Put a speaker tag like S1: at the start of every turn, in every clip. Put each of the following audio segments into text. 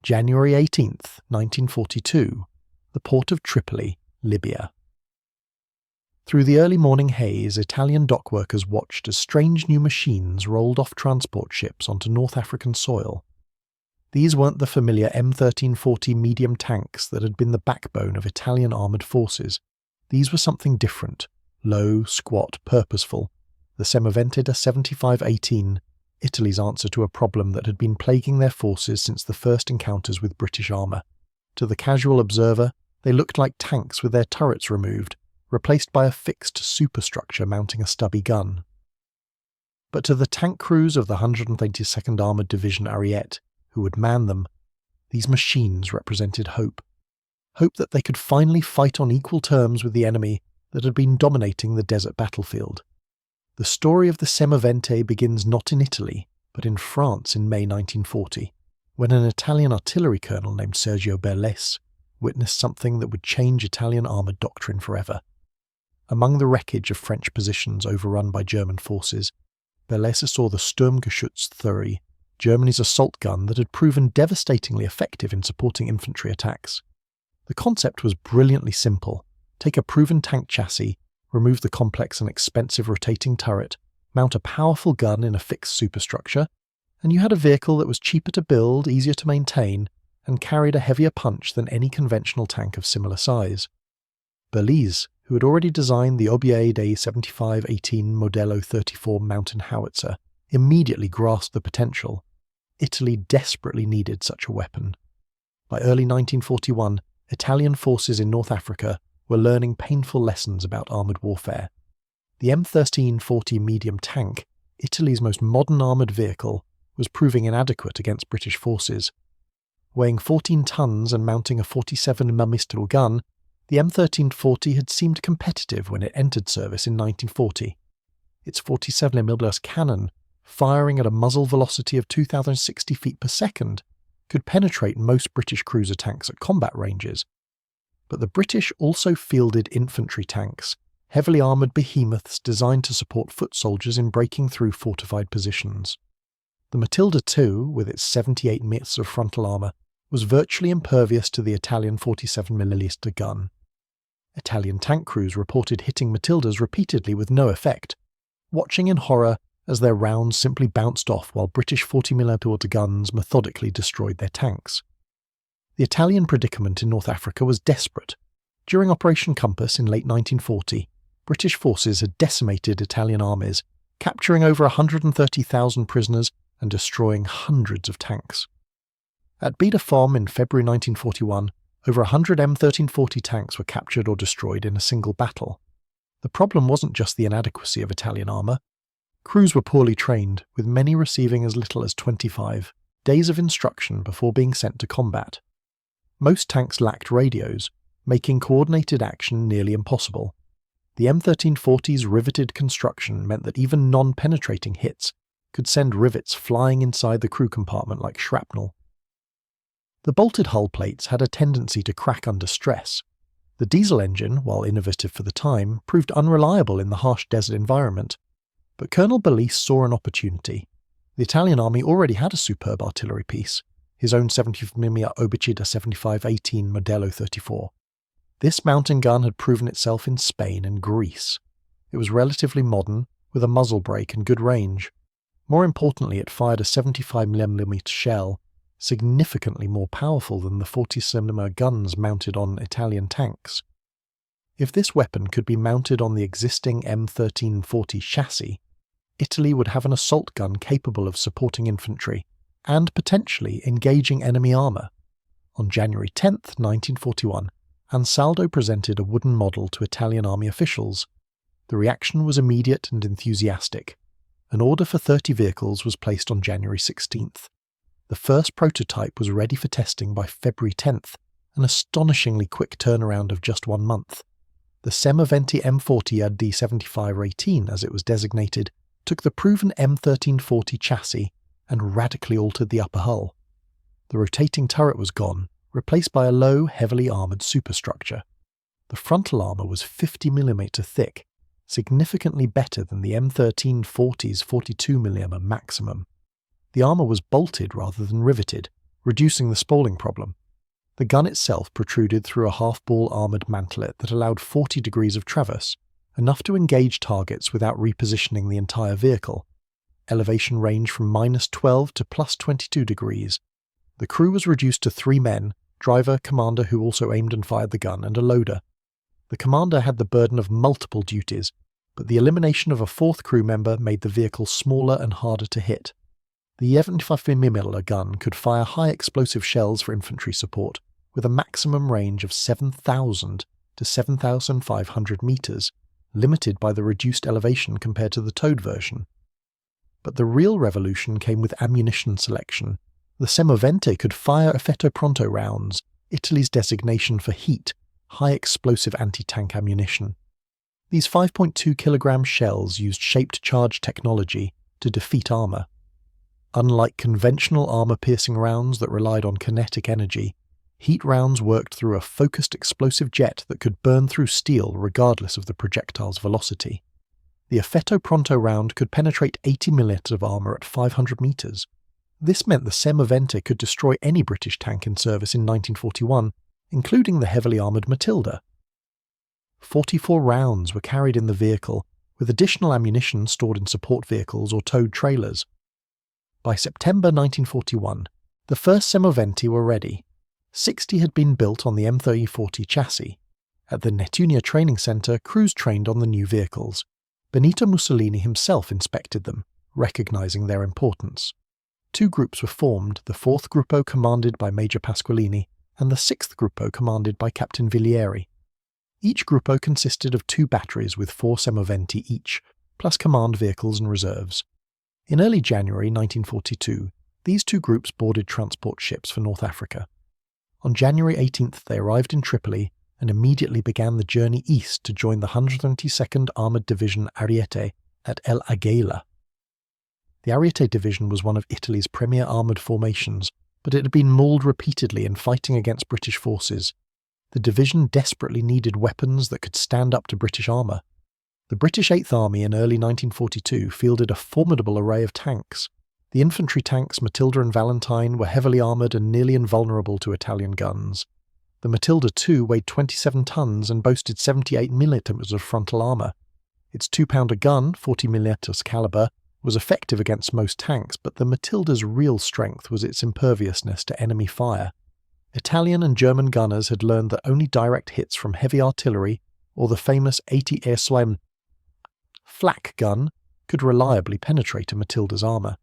S1: January 18th, 1942, the port of Tripoli, Libya. Through the early morning haze, Italian dockworkers watched as strange new machines rolled off transport ships onto North African soil. These weren't the familiar M1340 medium tanks that had been the backbone of Italian armoured forces. These were something different, low, squat, purposeful. The Semovente da 7518, Italy's answer to a problem that had been plaguing their forces since the first encounters with British armour. To the casual observer, they looked like tanks with their turrets removed, replaced by a fixed superstructure mounting a stubby gun. But to the tank crews of the 182nd Armoured Division Ariete, who would man them, these machines represented hope. Hope that they could finally fight on equal terms with the enemy that had been dominating the desert battlefield. The story of the Semovente begins not in Italy, but in France in May 1940, when an Italian artillery colonel named Sergio Berlès witnessed something that would change Italian armoured doctrine forever. Among the wreckage of French positions overrun by German forces, Berlès saw the Sturmgeschütz 3, Germany's assault gun that had proven devastatingly effective in supporting infantry attacks. The concept was brilliantly simple. Take a proven tank chassis, remove the complex and expensive rotating turret, mount a powerful gun in a fixed superstructure, and you had a vehicle that was cheaper to build, easier to maintain, and carried a heavier punch than any conventional tank of similar size. Berlès, who had already designed the Obier de 7518 Modello 34 mountain howitzer, immediately grasped the potential. Italy desperately needed such a weapon. By early 1941, Italian forces in North Africa were learning painful lessons about armoured warfare. The M1340 medium tank, Italy's most modern armoured vehicle, was proving inadequate against British forces. Weighing 14 tons and mounting a 47 mm gun, the M1340 had seemed competitive when it entered service in 1940. Its 47 mm cannon, firing at a muzzle velocity of 2,060 feet per second, could penetrate most British cruiser tanks at combat ranges. But the British also fielded infantry tanks, heavily armoured behemoths designed to support foot soldiers in breaking through fortified positions. The Matilda II, with its 78 meters of frontal armour, was virtually impervious to the Italian 47mm gun. Italian tank crews reported hitting Matildas repeatedly with no effect, watching in horror as their rounds simply bounced off while British 40mm guns methodically destroyed their tanks. The Italian predicament in North Africa was desperate. During Operation Compass in late 1940, British forces had decimated Italian armies, capturing over 130,000 prisoners and destroying hundreds of tanks. At Baie de Fom in February 1941, over 100 M1340 tanks were captured or destroyed in a single battle. The problem wasn't just the inadequacy of Italian armour. Crews were poorly trained, with many receiving as little as 25 days of instruction before being sent to combat. Most tanks lacked radios, making coordinated action nearly impossible. The M1340's riveted construction meant that even non-penetrating hits could send rivets flying inside the crew compartment like shrapnel. The bolted hull plates had a tendency to crack under stress. The diesel engine, while innovative for the time, proved unreliable in the harsh desert environment. But Colonel Berlès saw an opportunity. The Italian army already had a superb artillery piece, his own 70mm Obier da 7518 Modello 34. This mountain gun had proven itself in Spain and Greece. It was relatively modern, with a muzzle brake and good range. More importantly, it fired a 75mm shell, significantly more powerful than the 40mm guns mounted on Italian tanks. If this weapon could be mounted on the existing M1340 chassis, Italy would have an assault gun capable of supporting infantry and potentially engaging enemy armour. On January 10, 1941, Ansaldo presented a wooden model to Italian army officials. The reaction was immediate and enthusiastic. An order for 30 vehicles was placed on January 16th. The first prototype was ready for testing by February 10th, an astonishingly quick turnaround of just 1 month. The Semovente M40 ad D7518, as it was designated, took the proven M1340 chassis and radically altered the upper hull. The rotating turret was gone, replaced by a low, heavily armoured superstructure. The frontal armour was 50mm thick, significantly better than the M1340's 42mm maximum. The armour was bolted rather than riveted, reducing the spalling problem. The gun itself protruded through a half-ball armoured mantlet that allowed 40 degrees of traverse, enough to engage targets without repositioning the entire vehicle. Elevation ranged from -12 to +22 degrees. The crew was reduced to 3 men, driver, commander who also aimed and fired the gun, and a loader. The commander had the burden of multiple duties, but the elimination of a 4th crew member made the vehicle smaller and harder to hit. The 75mm gun could fire high explosive shells for infantry support, with a maximum range of 7,000 to 7,500 meters, limited by the reduced elevation compared to the towed version. But the real revolution came with ammunition selection. The Semovente could fire effetto pronto rounds, Italy's designation for heat, high-explosive anti-tank ammunition. These 5.2 kilogram shells used shaped charge technology to defeat armour. Unlike conventional armour-piercing rounds that relied on kinetic energy, heat rounds worked through a focused explosive jet that could burn through steel regardless of the projectile's velocity. The effetto pronto round could penetrate 80mm of armour at 500 metres. This meant the Semovente could destroy any British tank in service in 1941, including the heavily armoured Matilda. 44 rounds were carried in the vehicle, with additional ammunition stored in support vehicles or towed trailers. By September 1941, the first Semoventi were ready. 60 had been built on the M3040 chassis. At the Nettunia Training Centre, crews trained on the new vehicles. Benito Mussolini himself inspected them, recognising their importance. 2 groups were formed, the 4th Gruppo commanded by Major Pasqualini and the 6th Gruppo commanded by Captain Villieri. Each Gruppo consisted of 2 batteries with 4 Semoventi each, plus command vehicles and reserves. In early January 1942, these 2 groups boarded transport ships for North Africa. On January 18th they arrived in Tripoli and immediately began the journey east to join the 122nd Armoured Division Ariete at El Agheila. The Ariete Division was one of Italy's premier armoured formations, but it had been mauled repeatedly in fighting against British forces. The division desperately needed weapons that could stand up to British armour. The British 8th Army in early 1942 fielded a formidable array of tanks. The infantry tanks Matilda and Valentine were heavily armoured and nearly invulnerable to Italian guns. The Matilda II weighed 27 tons and boasted 78mm of frontal armour. Its 2-pounder gun, 40mm calibre, was effective against most tanks, but the Matilda's real strength was its imperviousness to enemy fire. Italian and German gunners had learned that only direct hits from heavy artillery, or the famous 80 Airslime flak gun, could reliably penetrate a Matilda's armour.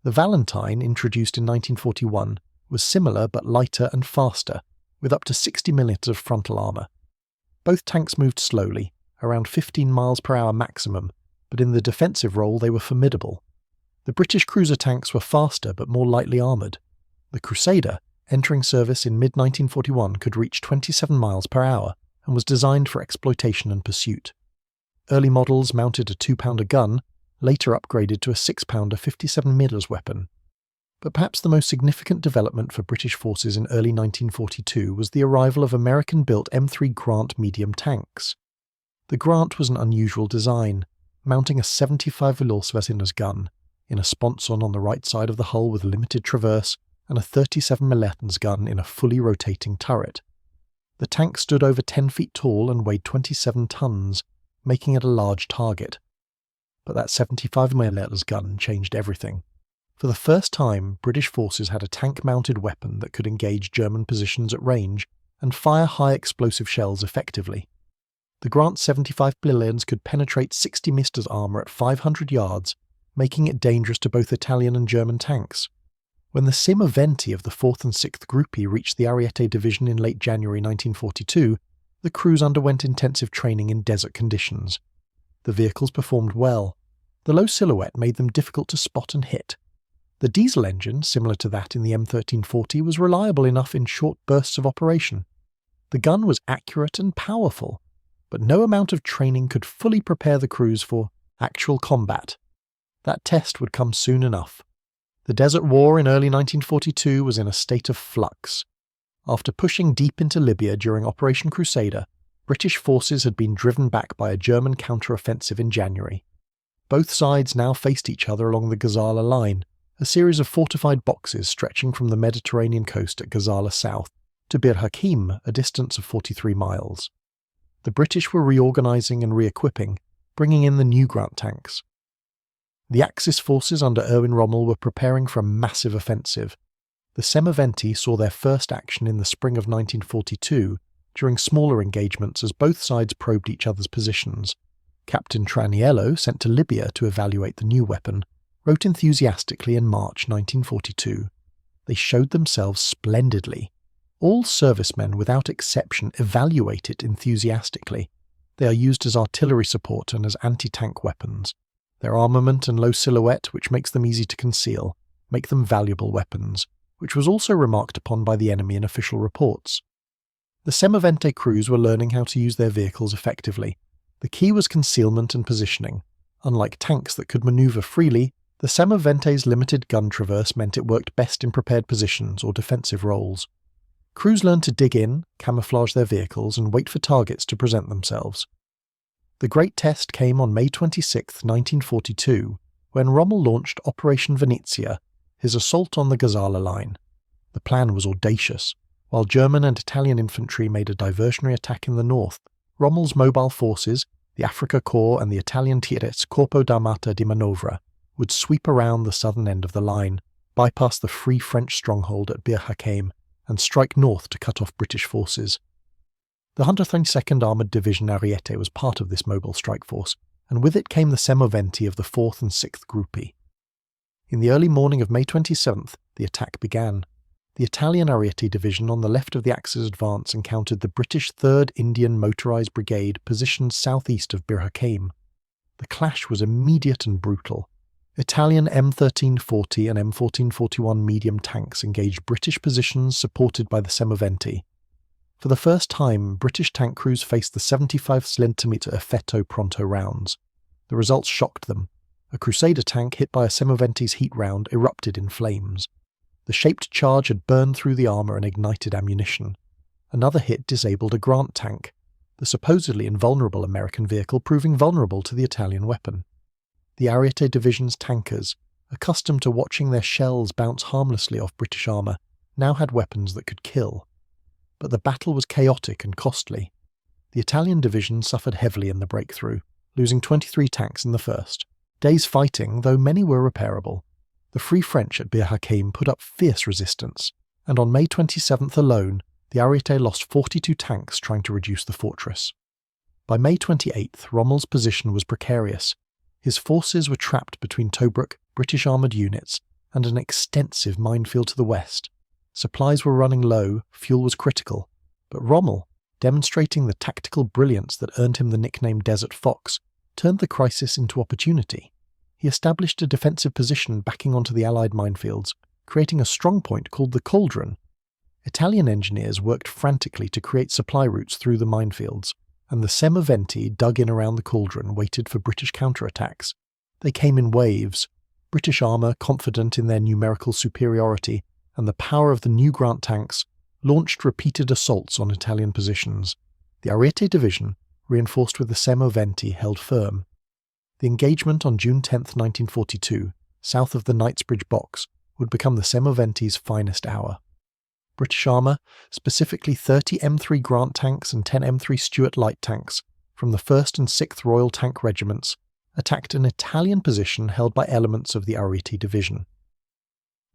S1: The Valentine, introduced in 1941, was similar but lighter and faster, with up to 60mm of frontal armour. Both tanks moved slowly, around 15 miles per hour maximum, but in the defensive role they were formidable. The British cruiser tanks were faster but more lightly armoured. The Crusader, entering service in mid-1941, could reach 27 miles per hour and was designed for exploitation and pursuit. Early models mounted a 2-pounder gun, later upgraded to a 6-pounder 57mm weapon. But perhaps the most significant development for British forces in early 1942 was the arrival of American-built M3 Grant medium tanks. The Grant was an unusual design, mounting a 75 Velocivasinas gun, in a sponson on the right side of the hull with limited traverse, and a 37mm gun in a fully rotating turret. The tank stood over 10 feet tall and weighed 27 tons, making it a large target. But that 75mm gun changed everything. For the first time, British forces had a tank-mounted weapon that could engage German positions at range and fire high explosive shells effectively. The Grant 75mm could penetrate 60 M's armour at 500 yards, making it dangerous to both Italian and German tanks. When the Semovente of the 4th and 6th Gruppi reached the Ariete Division in late January 1942, the crews underwent intensive training in desert conditions. The vehicles performed well. The low silhouette made them difficult to spot and hit. The diesel engine, similar to that in the M1340, was reliable enough in short bursts of operation. The gun was accurate and powerful, but no amount of training could fully prepare the crews for actual combat. That test would come soon enough. The Desert War in early 1942 was in a state of flux. After pushing deep into Libya during Operation Crusader, British forces had been driven back by a German counter-offensive in January. Both sides now faced each other along the Gazala line, a series of fortified boxes stretching from the Mediterranean coast at Gazala south to Bir Hakeim, a distance of 43 miles. The British were reorganising and re-equipping, bringing in the new Grant tanks. The Axis forces under Erwin Rommel were preparing for a massive offensive. The Semovente saw their first action in the spring of 1942 during smaller engagements as both sides probed each other's positions. Captain Traniello, sent to Libya to evaluate the new weapon, wrote enthusiastically in March 1942. They showed themselves splendidly. All servicemen without exception evaluate it enthusiastically. They are used as artillery support and as anti-tank weapons. Their armament and low silhouette, which makes them easy to conceal, make them valuable weapons, which was also remarked upon by the enemy in official reports. The Semovente crews were learning how to use their vehicles effectively. The key was concealment and positioning. Unlike tanks that could maneuver freely, the Semovente's limited gun traverse meant it worked best in prepared positions or defensive roles. Crews learned to dig in, camouflage their vehicles, and wait for targets to present themselves. The great test came on May 26, 1942, when Rommel launched Operation Venezia, his assault on the Gazala line. The plan was audacious. While German and Italian infantry made a diversionary attack in the north, Rommel's mobile forces, the Africa Corps and the Italian Tires Corpo d'Armata di Manovra, would sweep around the southern end of the line, bypass the Free French stronghold at Bir Hakeim, and strike north to cut off British forces. The 132nd Armoured Division Ariete was part of this mobile strike force, and with it came the Semovente of the 4th and 6th Gruppi. In the early morning of May 27th, the attack began. The Italian Ariete Division on the left of the Axis advance encountered the British 3rd Indian Motorised Brigade positioned southeast of Bir Hakeim. The clash was immediate and brutal. Italian M1340 and M1441 medium tanks engaged British positions supported by the Semovente. For the first time, British tank crews faced the 75cm Effetto Pronto rounds. The results shocked them. A Crusader tank hit by a Semovente's heat round erupted in flames. The shaped charge had burned through the armour and ignited ammunition. Another hit disabled a Grant tank, the supposedly invulnerable American vehicle proving vulnerable to the Italian weapon. The Ariete Division's tankers, accustomed to watching their shells bounce harmlessly off British armour, now had weapons that could kill. But the battle was chaotic and costly. The Italian division suffered heavily in the breakthrough, losing 23 tanks in the first. Days fighting, though many were repairable. The Free French at Bir Hakeim put up fierce resistance, and on May 27th alone, the Ariete lost 42 tanks trying to reduce the fortress. By May 28th, Rommel's position was precarious. His forces were trapped between Tobruk, British armoured units, and an extensive minefield to the west. Supplies were running low, fuel was critical, but Rommel, demonstrating the tactical brilliance that earned him the nickname Desert Fox, turned the crisis into opportunity. He established a defensive position backing onto the Allied minefields, creating a strongpoint called the Cauldron. Italian engineers worked frantically to create supply routes through the minefields, and the Semovente dug in around the Cauldron waited for British counterattacks. They came in waves. British armour, confident in their numerical superiority and the power of the new Grant tanks, launched repeated assaults on Italian positions. The Ariete Division, reinforced with the Semovente, held firm. The engagement on June 10, 1942, south of the Knightsbridge box, would become the Semovente's finest hour. British armour, specifically 30 M3 Grant tanks and 10 M3 Stuart light tanks from the 1st and 6th Royal Tank Regiments, attacked an Italian position held by elements of the Ariete Division.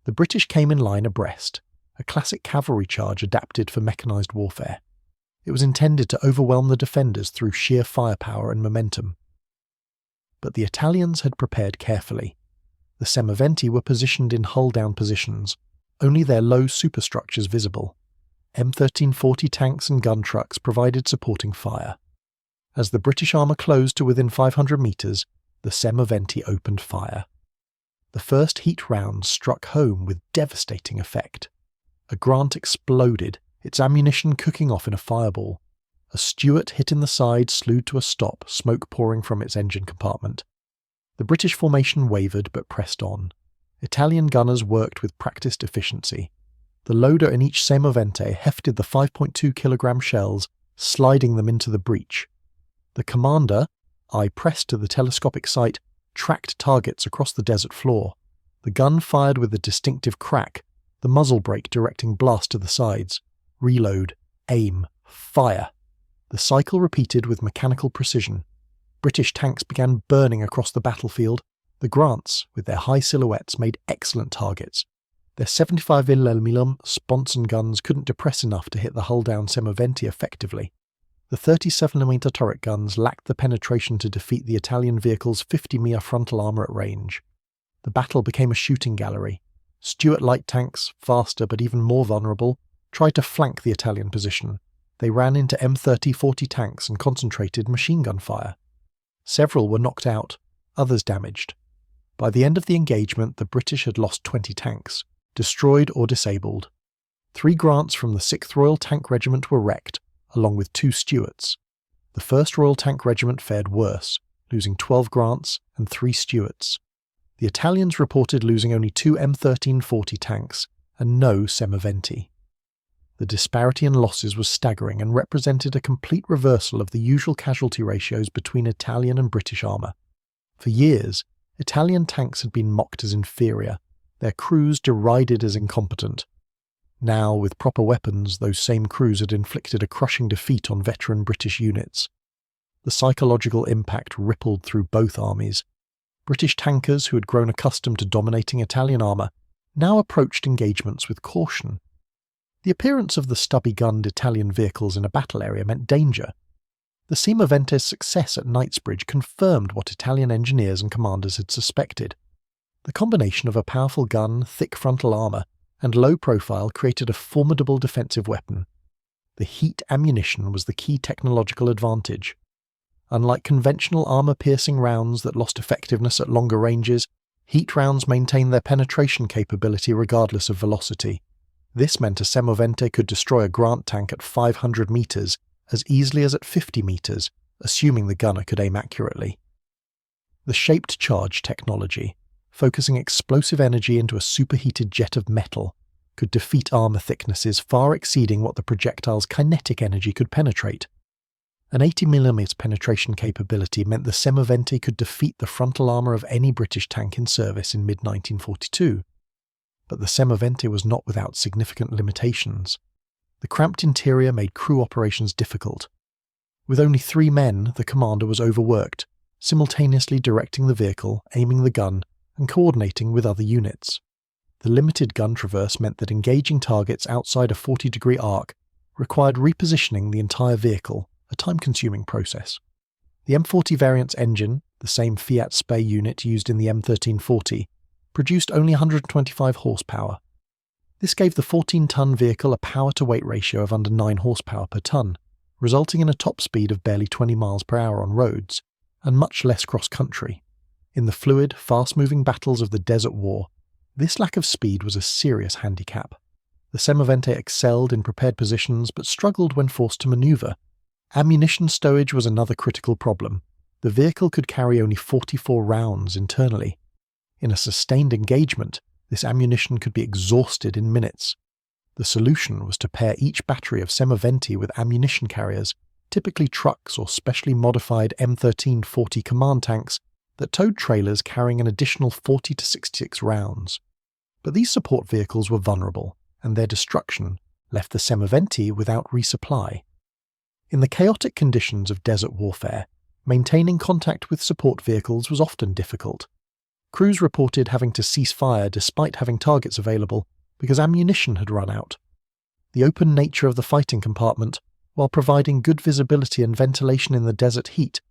S1: The British came in line abreast, a classic cavalry charge adapted for mechanised warfare. It was intended to overwhelm the defenders through sheer firepower and momentum. But the Italians had prepared carefully. The Semovente were positioned in hull-down positions, only their low superstructures visible. M1340 tanks and gun trucks provided supporting fire. As the British armour closed to within 500 metres, the Semovente opened fire. The first heat rounds struck home with devastating effect. A Grant exploded, its ammunition cooking off in a fireball. A Stuart hit in the side slewed to a stop, smoke pouring from its engine compartment. The British formation wavered but pressed on. Italian gunners worked with practised efficiency. The loader in each Semovente hefted the 5.2 kilogram shells, sliding them into the breach. The commander, eye pressed to the telescopic sight, tracked targets across the desert floor. The gun fired with a distinctive crack, the muzzle brake directing blast to the sides. Reload, aim, fire. The cycle repeated with mechanical precision. British tanks began burning across the battlefield. The Grants, with their high silhouettes, made excellent targets. Their 75mm Sponson guns couldn't depress enough to hit the hull-down Semovente effectively. The 37mm turret guns lacked the penetration to defeat the Italian vehicle's 50mm frontal armour at range. The battle became a shooting gallery. Stuart light tanks, faster but even more vulnerable, tried to flank the Italian position. They ran into M30-40 tanks and concentrated machine gun fire. Several were knocked out, others damaged. By the end of the engagement, the British had lost 20 tanks, destroyed or disabled. 3 Grants from the 6th Royal Tank Regiment were wrecked, along with 2 Stuarts. The 1st Royal Tank Regiment fared worse, losing 12 Grants and 3 Stuarts. The Italians reported losing only 2 M13-40 tanks and no Semovente. The disparity in losses was staggering and represented a complete reversal of the usual casualty ratios between Italian and British armour. For years, Italian tanks had been mocked as inferior, their crews derided as incompetent. Now, with proper weapons, those same crews had inflicted a crushing defeat on veteran British units. The psychological impact rippled through both armies. British tankers who had grown accustomed to dominating Italian armour now approached engagements with caution. The appearance of the stubby-gunned Italian vehicles in a battle area meant danger. The Semovente's success at Knightsbridge confirmed what Italian engineers and commanders had suspected. The combination of a powerful gun, thick frontal armour, and low profile created a formidable defensive weapon. The heat ammunition was the key technological advantage. Unlike conventional armour-piercing rounds that lost effectiveness at longer ranges, heat rounds maintained their penetration capability regardless of velocity. This meant a Semovente could destroy a Grant tank at 500 metres as easily as at 50 metres, assuming the gunner could aim accurately. The shaped charge technology, focusing explosive energy into a superheated jet of metal, could defeat armour thicknesses far exceeding what the projectile's kinetic energy could penetrate. An 80mm penetration capability meant the Semovente could defeat the frontal armour of any British tank in service in mid-1942. But the Semovente was not without significant limitations. The cramped interior made crew operations difficult. With only 3 men, the commander was overworked, simultaneously directing the vehicle, aiming the gun, and coordinating with other units. The limited gun traverse meant that engaging targets outside a 40-degree arc required repositioning the entire vehicle, a time-consuming process. The M40 variant's engine, the same Fiat Spey unit used in the M1340, produced only 125 horsepower. This gave the 14-ton vehicle a power-to-weight ratio of under 9 horsepower per ton, resulting in a top speed of barely 20 miles per hour on roads, and much less cross-country. In the fluid, fast-moving battles of the Desert War, this lack of speed was a serious handicap. The Semovente excelled in prepared positions but struggled when forced to manoeuvre. Ammunition stowage was another critical problem. The vehicle could carry only 44 rounds internally. In a sustained engagement, this ammunition could be exhausted in minutes. The solution was to pair each battery of Semovente with ammunition carriers, typically trucks or specially modified M1340 command tanks that towed trailers carrying an additional 40 to 66 rounds. But these support vehicles were vulnerable, and their destruction left the Semovente without resupply. In the chaotic conditions of desert warfare, maintaining contact with support vehicles was often difficult. Crews reported having to cease fire despite having targets available because ammunition had run out. The open nature of the fighting compartment, while providing good visibility and ventilation in the desert heat,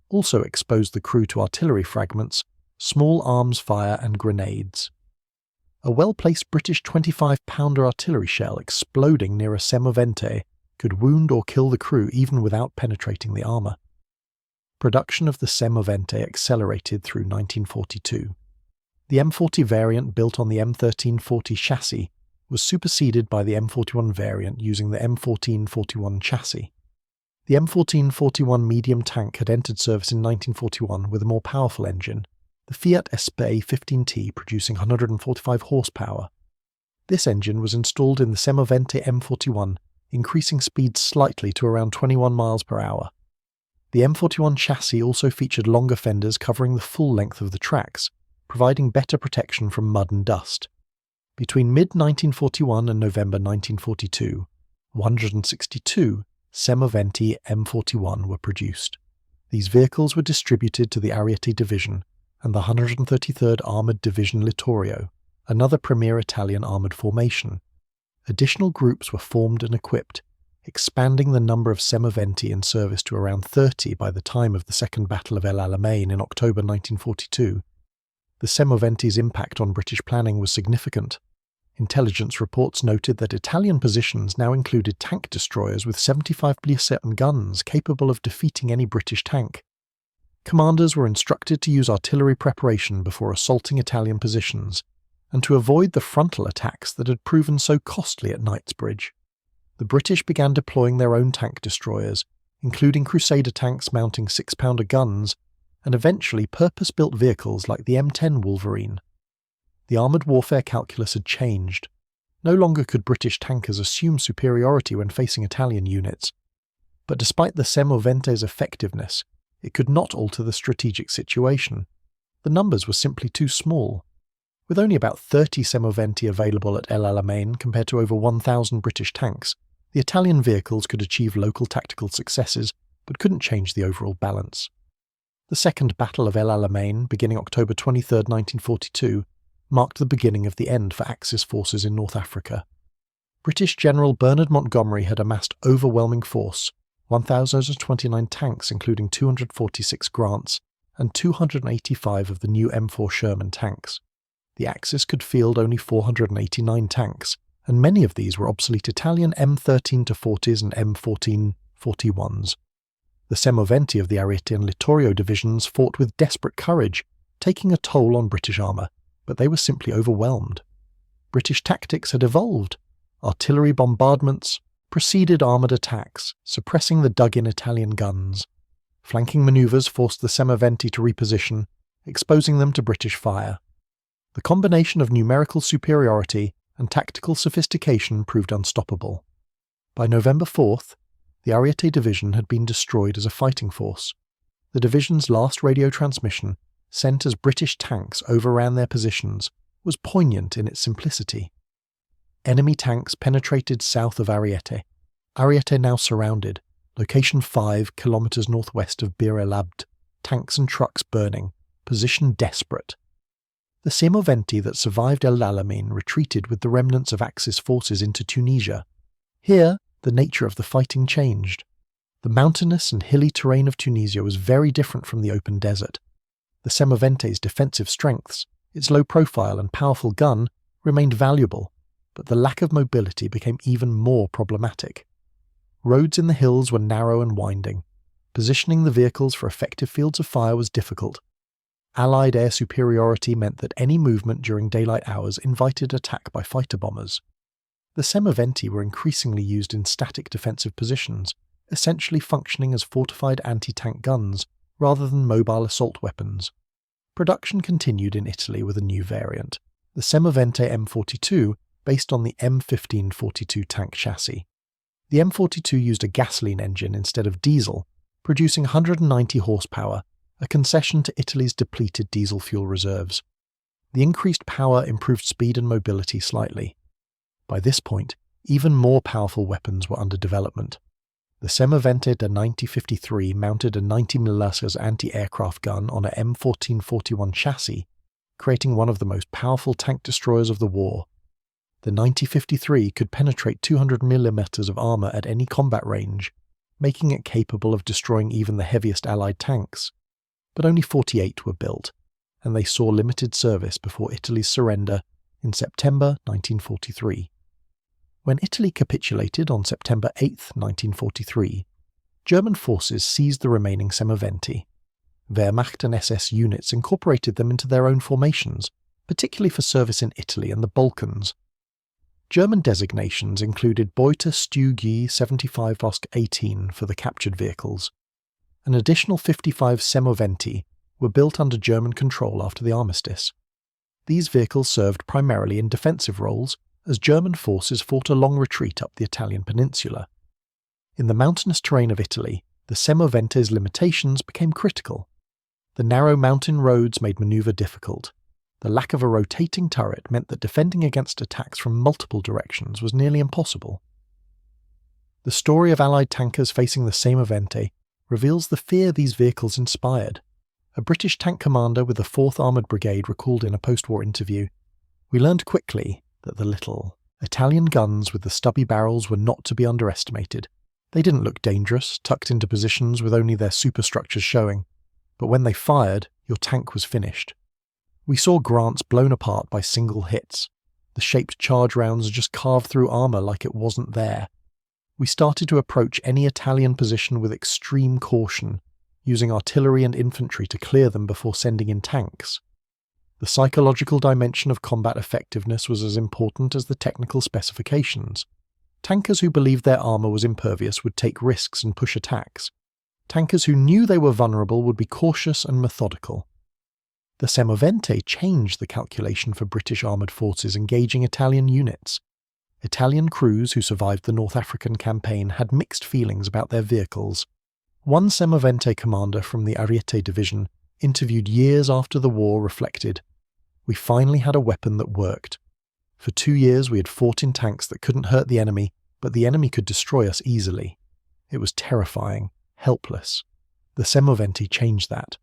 S1: also exposed the crew to artillery fragments, small arms fire and grenades. A well-placed British 25-pounder artillery shell exploding near a Semovente could wound or kill the crew even without penetrating the armour. Production of the Semovente accelerated through 1942. The M40 variant built on the M1340 chassis was superseded by the M41 variant using the M1441 chassis. The M1441 medium tank had entered service in 1941 with a more powerful engine, the Fiat Spey 15T producing 145 horsepower. This engine was installed in the Semovente M41, increasing speed slightly to around 21 miles per hour. The M41 chassis also featured longer fenders covering the full length of the tracks, providing better protection from mud and dust. Between mid-1941 and November 1942, 162 Semovente M41 were produced. These vehicles were distributed to the Ariete Division and the 133rd Armoured Division Littorio, another premier Italian armoured formation. Additional groups were formed and equipped, expanding the number of Semovente in service to around 30 by the time of the Second Battle of El Alamein in October 1942. The Semovente's impact on British planning was significant. Intelligence reports noted that Italian positions now included tank destroyers with 75 mm guns capable of defeating any British tank. Commanders were instructed to use artillery preparation before assaulting Italian positions, and to avoid the frontal attacks that had proven so costly at Knightsbridge. The British began deploying their own tank destroyers, including Crusader tanks mounting 6-pounder guns, and eventually purpose-built vehicles like the M10 Wolverine. The armoured warfare calculus had changed. No longer could British tankers assume superiority when facing Italian units. But despite the Semovente's effectiveness, it could not alter the strategic situation. The numbers were simply too small. With only about 30 Semovente available at El Alamein compared to over 1,000 British tanks, the Italian vehicles could achieve local tactical successes, but couldn't change the overall balance. The Second Battle of El Alamein, beginning October 23, 1942, marked the beginning of the end for Axis forces in North Africa. British General Bernard Montgomery had amassed overwhelming force, 1,029 tanks including 246 Grants and 285 of the new M4 Sherman tanks. The Axis could field only 489 tanks, and many of these were obsolete Italian M13-40s and M14-41s. The Semovente of the Ariete and Littorio divisions fought with desperate courage, taking a toll on British armour, but they were simply overwhelmed. British tactics had evolved. Artillery bombardments preceded armoured attacks, suppressing the dug-in Italian guns. Flanking manoeuvres forced the Semovente to reposition, exposing them to British fire. The combination of numerical superiority and tactical sophistication proved unstoppable. By November 4th, the Ariete Division had been destroyed as a fighting force. The division's last radio transmission, sent as British tanks overran their positions, was poignant in its simplicity. Enemy tanks penetrated south of Ariete. Ariete now surrounded, location 5 kilometers northwest of Bir el Abd, tanks and trucks burning, position desperate. The Semovente that survived El Alamein retreated with the remnants of Axis forces into Tunisia. Here, the nature of the fighting changed. The mountainous and hilly terrain of Tunisia was very different from the open desert. The Semovente's defensive strengths, its low profile and powerful gun, remained valuable, but the lack of mobility became even more problematic. Roads in the hills were narrow and winding. Positioning the vehicles for effective fields of fire was difficult. Allied air superiority meant that any movement during daylight hours invited attack by fighter bombers. The Semovente were increasingly used in static defensive positions, essentially functioning as fortified anti-tank guns rather than mobile assault weapons. Production continued in Italy with a new variant, the Semovente M42, based on the M1542 tank chassis. The M42 used a gasoline engine instead of diesel, producing 190 horsepower, a concession to Italy's depleted diesel fuel reserves. The increased power improved speed and mobility slightly. By this point, even more powerful weapons were under development. The Semovente da 9053 mounted a 90 mm anti-aircraft gun on a M1441 chassis, creating one of the most powerful tank destroyers of the war. The 9053 could penetrate 200 mm of armour at any combat range, making it capable of destroying even the heaviest Allied tanks. But only 48 were built, and they saw limited service before Italy's surrender in September 1943. When Italy capitulated on September 8, 1943, German forces seized the remaining Semovente. Wehrmacht and SS units incorporated them into their own formations, particularly for service in Italy and the Balkans. German designations included Beute Stugie 75 Osk 18 for the captured vehicles. An additional 55 Semovente were built under German control after the armistice. These vehicles served primarily in defensive roles as German forces fought a long retreat up the Italian peninsula. In the mountainous terrain of Italy, the Semovente's limitations became critical. The narrow mountain roads made manoeuvre difficult. The lack of a rotating turret meant that defending against attacks from multiple directions was nearly impossible. The story of Allied tankers facing the Semovente reveals the fear these vehicles inspired. A British tank commander with the 4th Armoured Brigade recalled in a post-war interview, "We learned quickly that the little Italian guns with the stubby barrels were not to be underestimated. They didn't look dangerous, tucked into positions with only their superstructures showing. But when they fired, your tank was finished. We saw Grants blown apart by single hits. The shaped charge rounds just carved through armour like it wasn't there. We started to approach any Italian position with extreme caution, using artillery and infantry to clear them before sending in tanks. The psychological dimension of combat effectiveness was as important as the technical specifications. Tankers who believed their armour was impervious would take risks and push attacks. Tankers who knew they were vulnerable would be cautious and methodical. The Semovente changed the calculation for British armoured forces engaging Italian units. Italian crews who survived the North African campaign had mixed feelings about their vehicles. One Semovente commander from the Ariete division, interviewed years after the war, reflected, "We finally had a weapon that worked. For 2 years we had fought in tanks that couldn't hurt the enemy, but the enemy could destroy us easily. It was terrifying, helpless. The Semovente changed that.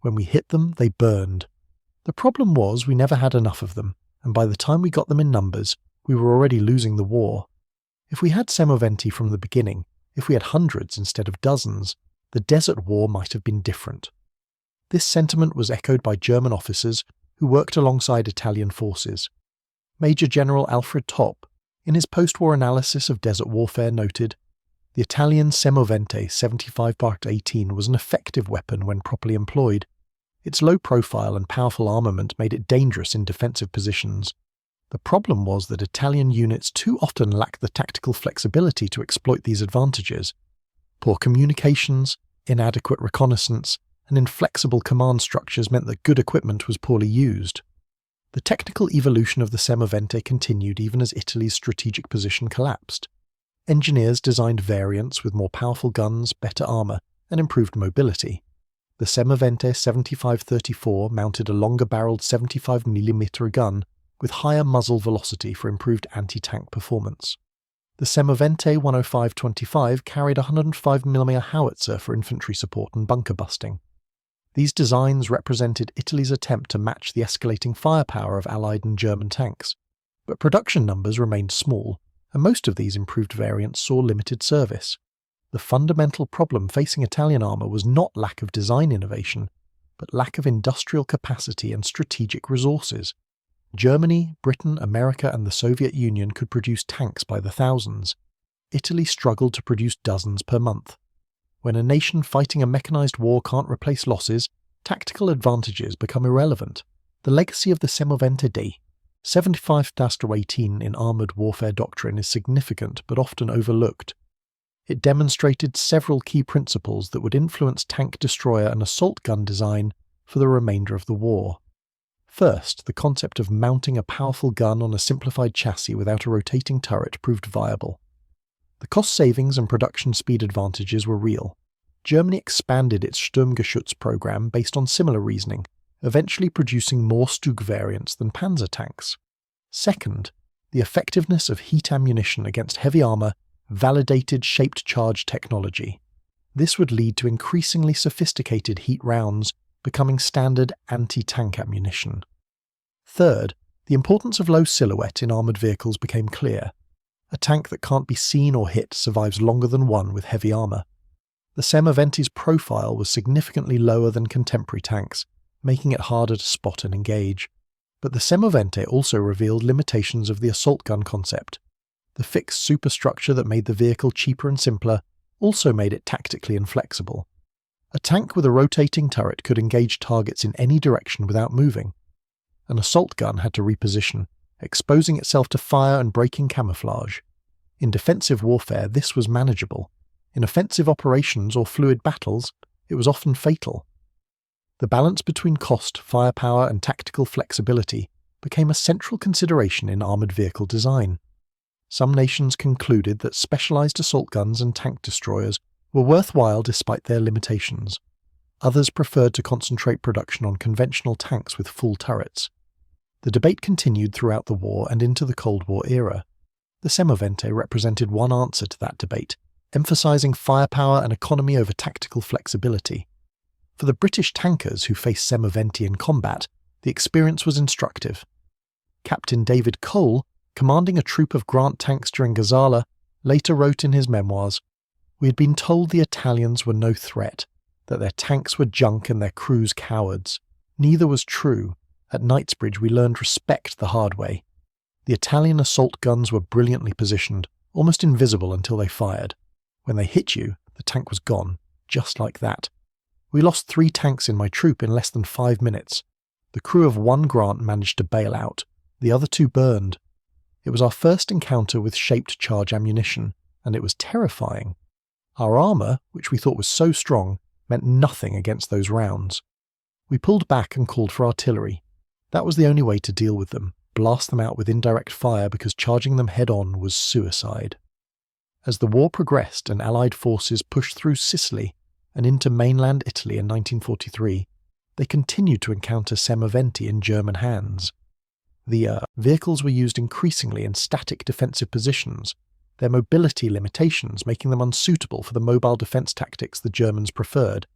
S1: When we hit them, they burned. The problem was we never had enough of them, and by the time we got them in numbers, we were already losing the war. If we had Semovente from the beginning, if we had hundreds instead of dozens, the Desert War might have been different." This sentiment was echoed by German officers who worked alongside Italian forces. Major General Alfred Topp, in his post-war analysis of desert warfare, noted, "The Italian Semovente 75 Part 18 was an effective weapon when properly employed. Its low profile and powerful armament made it dangerous in defensive positions. The problem was that Italian units too often lacked the tactical flexibility to exploit these advantages. Poor communications, inadequate reconnaissance, and inflexible command structures meant that good equipment was poorly used." The technical evolution of the Semovente continued even as Italy's strategic position collapsed. Engineers designed variants with more powerful guns, better armour, and improved mobility. The Semovente 7534 mounted a longer-barreled 75mm gun with higher muzzle velocity for improved anti-tank performance. The Semovente 10525 carried a 105mm howitzer for infantry support and bunker busting. These designs represented Italy's attempt to match the escalating firepower of Allied and German tanks, but production numbers remained small, and most of these improved variants saw limited service. The fundamental problem facing Italian armour was not lack of design innovation, but lack of industrial capacity and strategic resources. Germany, Britain, America, and the Soviet Union could produce tanks by the thousands. Italy struggled to produce dozens per month. When a nation fighting a mechanized war can't replace losses, tactical advantages become irrelevant. The legacy of the Semovente D. 75-18 in armoured warfare doctrine is significant but often overlooked. It demonstrated several key principles that would influence tank destroyer and assault gun design for the remainder of the war. First, the concept of mounting a powerful gun on a simplified chassis without a rotating turret proved viable. The cost savings and production speed advantages were real. Germany expanded its Sturmgeschütz program based on similar reasoning, eventually producing more Stug variants than Panzer tanks. Second, the effectiveness of heat ammunition against heavy armour validated shaped charge technology. This would lead to increasingly sophisticated heat rounds becoming standard anti-tank ammunition. Third, the importance of low silhouette in armoured vehicles became clear. A tank that can't be seen or hit survives longer than one with heavy armour. The Semovente's profile was significantly lower than contemporary tanks, making it harder to spot and engage. But the Semovente also revealed limitations of the assault gun concept. The fixed superstructure that made the vehicle cheaper and simpler also made it tactically inflexible. A tank with a rotating turret could engage targets in any direction without moving. An assault gun had to reposition, exposing itself to fire and breaking camouflage. In defensive warfare, this was manageable. In offensive operations or fluid battles, it was often fatal. The balance between cost, firepower, and tactical flexibility became a central consideration in armoured vehicle design. Some nations concluded that specialised assault guns and tank destroyers were worthwhile despite their limitations. Others preferred to concentrate production on conventional tanks with full turrets. The debate continued throughout the war and into the Cold War era. The Semovente represented one answer to that debate, emphasising firepower and economy over tactical flexibility. For the British tankers who faced Semovente in combat, the experience was instructive. Captain David Cole, commanding a troop of Grant tanks during Gazala, later wrote in his memoirs, "We had been told the Italians were no threat, that their tanks were junk and their crews cowards. Neither was true. At Knightsbridge we learned respect the hard way. The Italian assault guns were brilliantly positioned, almost invisible until they fired. When they hit you, the tank was gone, just like that. We lost 3 tanks in my troop in less than 5 minutes. The crew of one Grant managed to bail out. The other 2 burned. It was our first encounter with shaped charge ammunition, and it was terrifying. Our armour, which we thought was so strong, meant nothing against those rounds. We pulled back and called for artillery. That was the only way to deal with them, blast them out with indirect fire because charging them head-on was suicide." As the war progressed and Allied forces pushed through Sicily and into mainland Italy in 1943, they continued to encounter Semovente in German hands. The vehicles were used increasingly in static defensive positions, their mobility limitations making them unsuitable for the mobile defence tactics the Germans preferred.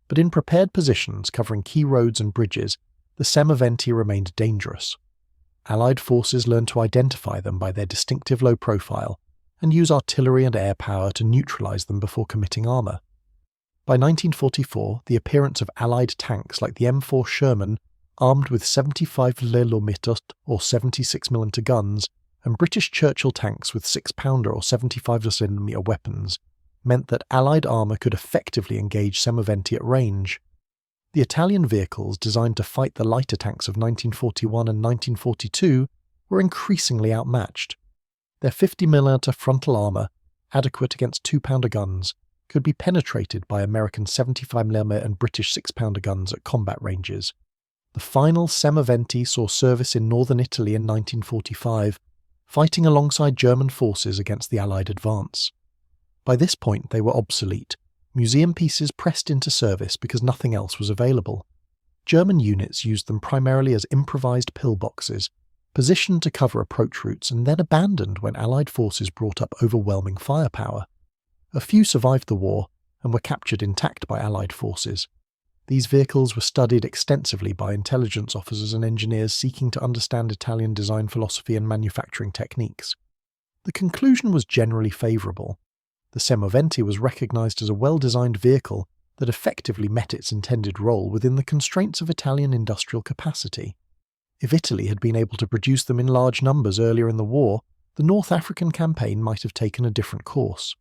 S1: But in prepared positions covering key roads and bridges, the Semovente remained dangerous. Allied forces learned to identify them by their distinctive low profile and use artillery and air power to neutralise them before committing armour. By 1944, the appearance of Allied tanks like the M4 Sherman, armed with 75 mm or 76mm guns, and British Churchill tanks with 6-pounder or 75mm weapons, meant that Allied armour could effectively engage Semovente at range. The Italian vehicles designed to fight the lighter tanks of 1941 and 1942 were increasingly outmatched. Their 50mm frontal armour, adequate against 2-pounder guns, could be penetrated by American 75mm and British 6-pounder guns at combat ranges. The final Semovente saw service in northern Italy in 1945, fighting alongside German forces against the Allied advance. By this point they were obsolete. Museum pieces pressed into service because nothing else was available. German units used them primarily as improvised pillboxes, positioned to cover approach routes and then abandoned when Allied forces brought up overwhelming firepower. A few survived the war and were captured intact by Allied forces. These vehicles were studied extensively by intelligence officers and engineers seeking to understand Italian design philosophy and manufacturing techniques. The conclusion was generally favourable. The Semovente was recognised as a well-designed vehicle that effectively met its intended role within the constraints of Italian industrial capacity. If Italy had been able to produce them in large numbers earlier in the war, the North African campaign might have taken a different course.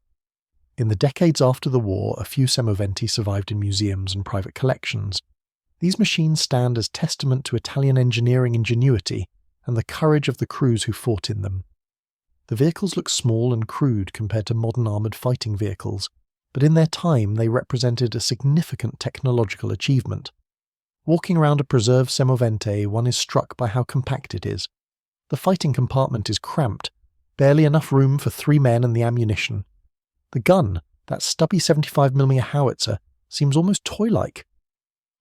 S1: In the decades after the war, a few Semovente survived in museums and private collections. These machines stand as testament to Italian engineering ingenuity and the courage of the crews who fought in them. The vehicles look small and crude compared to modern armoured fighting vehicles, but in their time they represented a significant technological achievement. Walking around a preserved Semovente, one is struck by how compact it is. The fighting compartment is cramped, barely enough room for 3 men and the ammunition. The gun, that stubby 75mm howitzer, seems almost toy-like.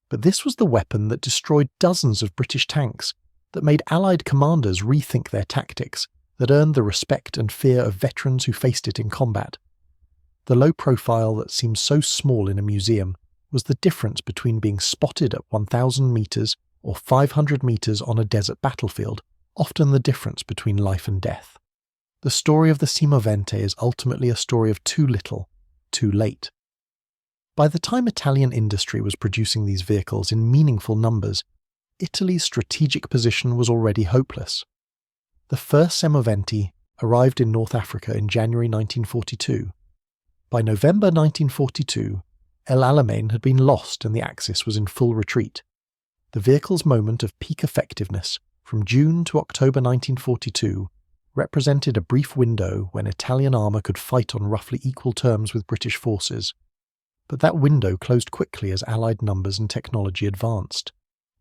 S1: But this was the weapon that destroyed dozens of British tanks, that made Allied commanders rethink their tactics, that earned the respect and fear of veterans who faced it in combat. The low profile that seems so small in a museum was the difference between being spotted at 1,000 metres or 500 metres on a desert battlefield, often the difference between life and death. The story of the Semovente is ultimately a story of too little, too late. By the time Italian industry was producing these vehicles in meaningful numbers, Italy's strategic position was already hopeless. The first Semovente arrived in North Africa in January 1942. By November 1942, El Alamein had been lost and the Axis was in full retreat. The vehicle's moment of peak effectiveness, from June to October 1942, represented a brief window when Italian armour could fight on roughly equal terms with British forces. But that window closed quickly as Allied numbers and technology advanced.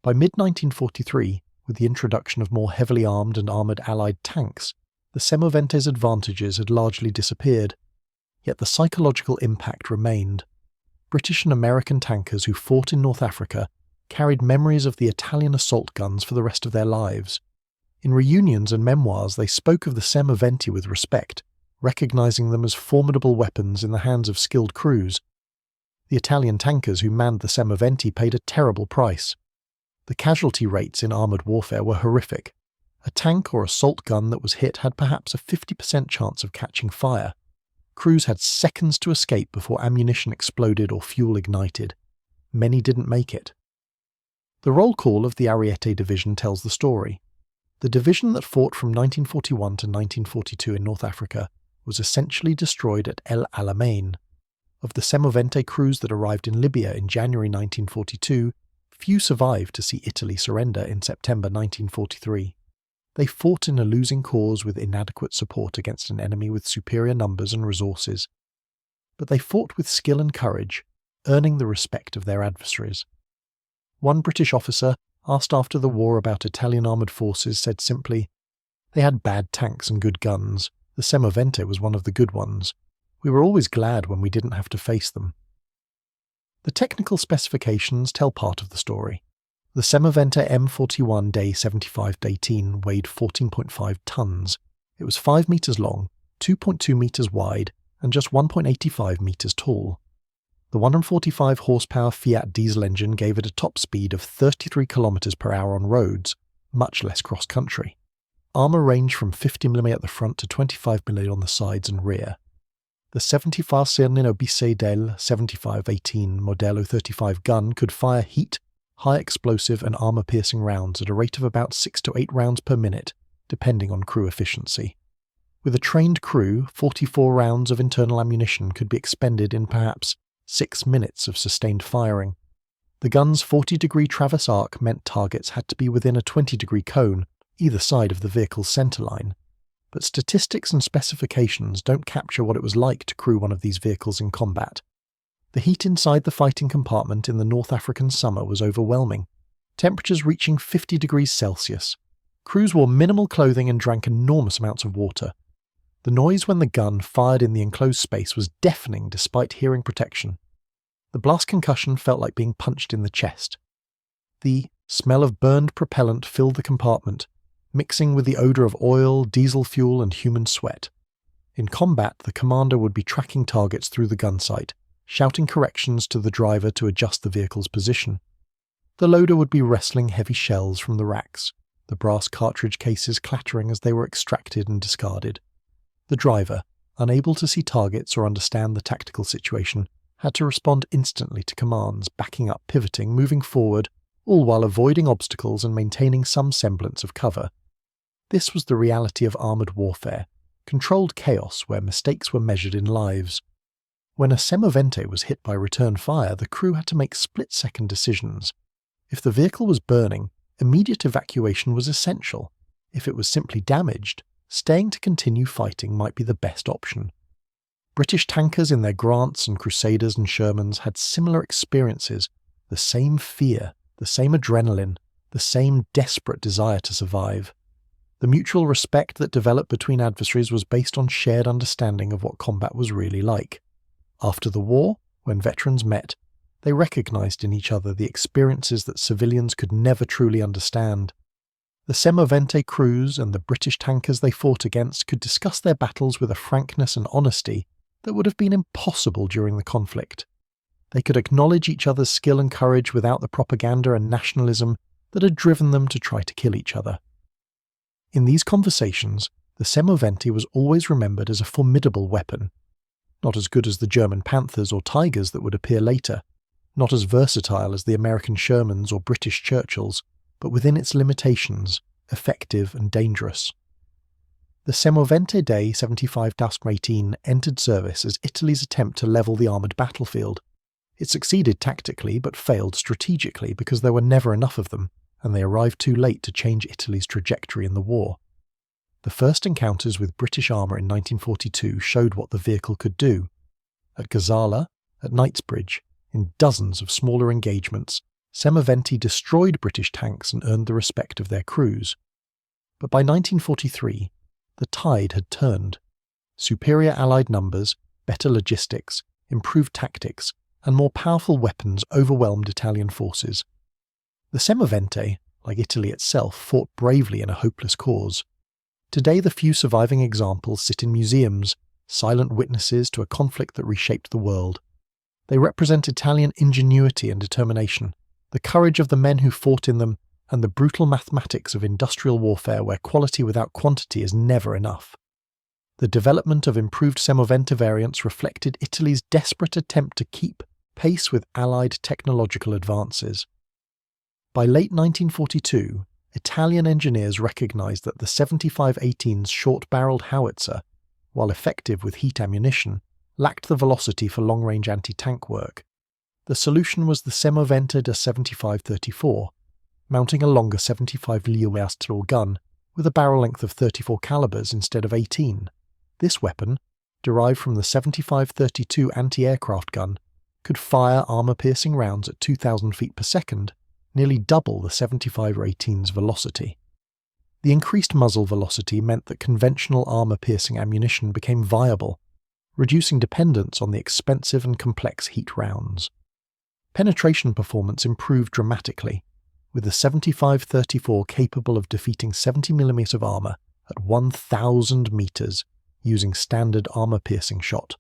S1: By mid-1943, with the introduction of more heavily armed and armoured Allied tanks, the Semovente's advantages had largely disappeared. Yet the psychological impact remained. British and American tankers who fought in North Africa carried memories of the Italian assault guns for the rest of their lives. In reunions and memoirs, they spoke of the Semovente with respect, recognizing them as formidable weapons in the hands of skilled crews. The Italian tankers who manned the Semovente paid a terrible price. The casualty rates in armoured warfare were horrific. A tank or assault gun that was hit had perhaps a 50% chance of catching fire. Crews had seconds to escape before ammunition exploded or fuel ignited. Many didn't make it. The roll call of the Ariete Division tells the story. The division that fought from 1941 to 1942 in North Africa was essentially destroyed at El Alamein. Of the Semovente crews that arrived in Libya in January 1942, few survived to see Italy surrender in September 1943. They fought in a losing cause with inadequate support against an enemy with superior numbers and resources. But they fought with skill and courage, earning the respect of their adversaries. One British officer, asked after the war about Italian armoured forces, said simply, "They had bad tanks and good guns. The Semovente was one of the good ones. We were always glad when we didn't have to face them." The technical specifications tell part of the story. The Semovente M41 Day 75-18 weighed 14.5 tons. It was 5 metres long, 2.2 metres wide, and just 1.85 metres tall. The 145 horsepower Fiat diesel engine gave it a top speed of 33 km per hour on roads, much less cross-country. Armour ranged from 50mm at the front to 25mm on the sides and rear. The 75 Nino Bissei del 75-18 Modello 35 gun could fire heat, high explosive and armour-piercing rounds at a rate of about 6 to 8 rounds per minute, depending on crew efficiency. With a trained crew, 44 rounds of internal ammunition could be expended in perhaps 6 minutes of sustained firing. The gun's 40-degree traverse arc meant targets had to be within a 20-degree cone, either side of the vehicle's centerline. But statistics and specifications don't capture what it was like to crew one of these vehicles in combat. The heat inside the fighting compartment in the North African summer was overwhelming, temperatures reaching 50 degrees Celsius. Crews wore minimal clothing and drank enormous amounts of water. The noise when the gun fired in the enclosed space was deafening despite hearing protection. The blast concussion felt like being punched in the chest. The smell of burned propellant filled the compartment, mixing with the odour of oil, diesel fuel and human sweat. In combat, the commander would be tracking targets through the gun sight, shouting corrections to the driver to adjust the vehicle's position. The loader would be wresting heavy shells from the racks, the brass cartridge cases clattering as they were extracted and discarded. The driver, unable to see targets or understand the tactical situation, had to respond instantly to commands, backing up, pivoting, moving forward, all while avoiding obstacles and maintaining some semblance of cover. This was the reality of armoured warfare, controlled chaos where mistakes were measured in lives. When a Semovente was hit by return fire, the crew had to make split-second decisions. If the vehicle was burning, immediate evacuation was essential. If it was simply damaged, staying to continue fighting might be the best option. British tankers in their Grants and Crusaders and Shermans had similar experiences, the same fear, the same adrenaline, the same desperate desire to survive. The mutual respect that developed between adversaries was based on shared understanding of what combat was really like. After the war, when veterans met, they recognized in each other the experiences that civilians could never truly understand. The Semovente crews and the British tankers they fought against could discuss their battles with a frankness and honesty that would have been impossible during the conflict. They could acknowledge each other's skill and courage without the propaganda and nationalism that had driven them to try to kill each other. In these conversations, the Semovente was always remembered as a formidable weapon. Not as good as the German Panthers or Tigers that would appear later, not as versatile as the American Shermans or British Churchills, but within its limitations, effective and dangerous. The Semovente Day 75-18 entered service as Italy's attempt to level the armoured battlefield. It succeeded tactically but failed strategically because there were never enough of them, and they arrived too late to change Italy's trajectory in the war. The first encounters with British armour in 1942 showed what the vehicle could do. At Gazala, at Knightsbridge, in dozens of smaller engagements, Semovente destroyed British tanks and earned the respect of their crews. But by 1943, the tide had turned. Superior Allied numbers, better logistics, improved tactics, and more powerful weapons overwhelmed Italian forces. The Semovente, like Italy itself, fought bravely in a hopeless cause. Today the few surviving examples sit in museums, silent witnesses to a conflict that reshaped the world. They represent Italian ingenuity and determination, the courage of the men who fought in them, and the brutal mathematics of industrial warfare where quality without quantity is never enough. The development of improved Semovente variants reflected Italy's desperate attempt to keep pace with Allied technological advances. By late 1942, Italian engineers recognized that the 75-18's short-barreled howitzer, while effective with heat ammunition, lacked the velocity for long-range anti-tank work. The solution was the Semovente da 75-34, mounting a longer 75 mm gun with a barrel length of 34 calibers instead of 18. This weapon, derived from the 75-32 anti-aircraft gun, could fire armor-piercing rounds at 2,000 feet per second, nearly double the 75-18's velocity. The increased muzzle velocity meant that conventional armor-piercing ammunition became viable, reducing dependence on the expensive and complex heat rounds. Penetration performance improved dramatically, with the 75-34 capable of defeating 70 mm of armor at 1,000 meters using standard armor-piercing shot.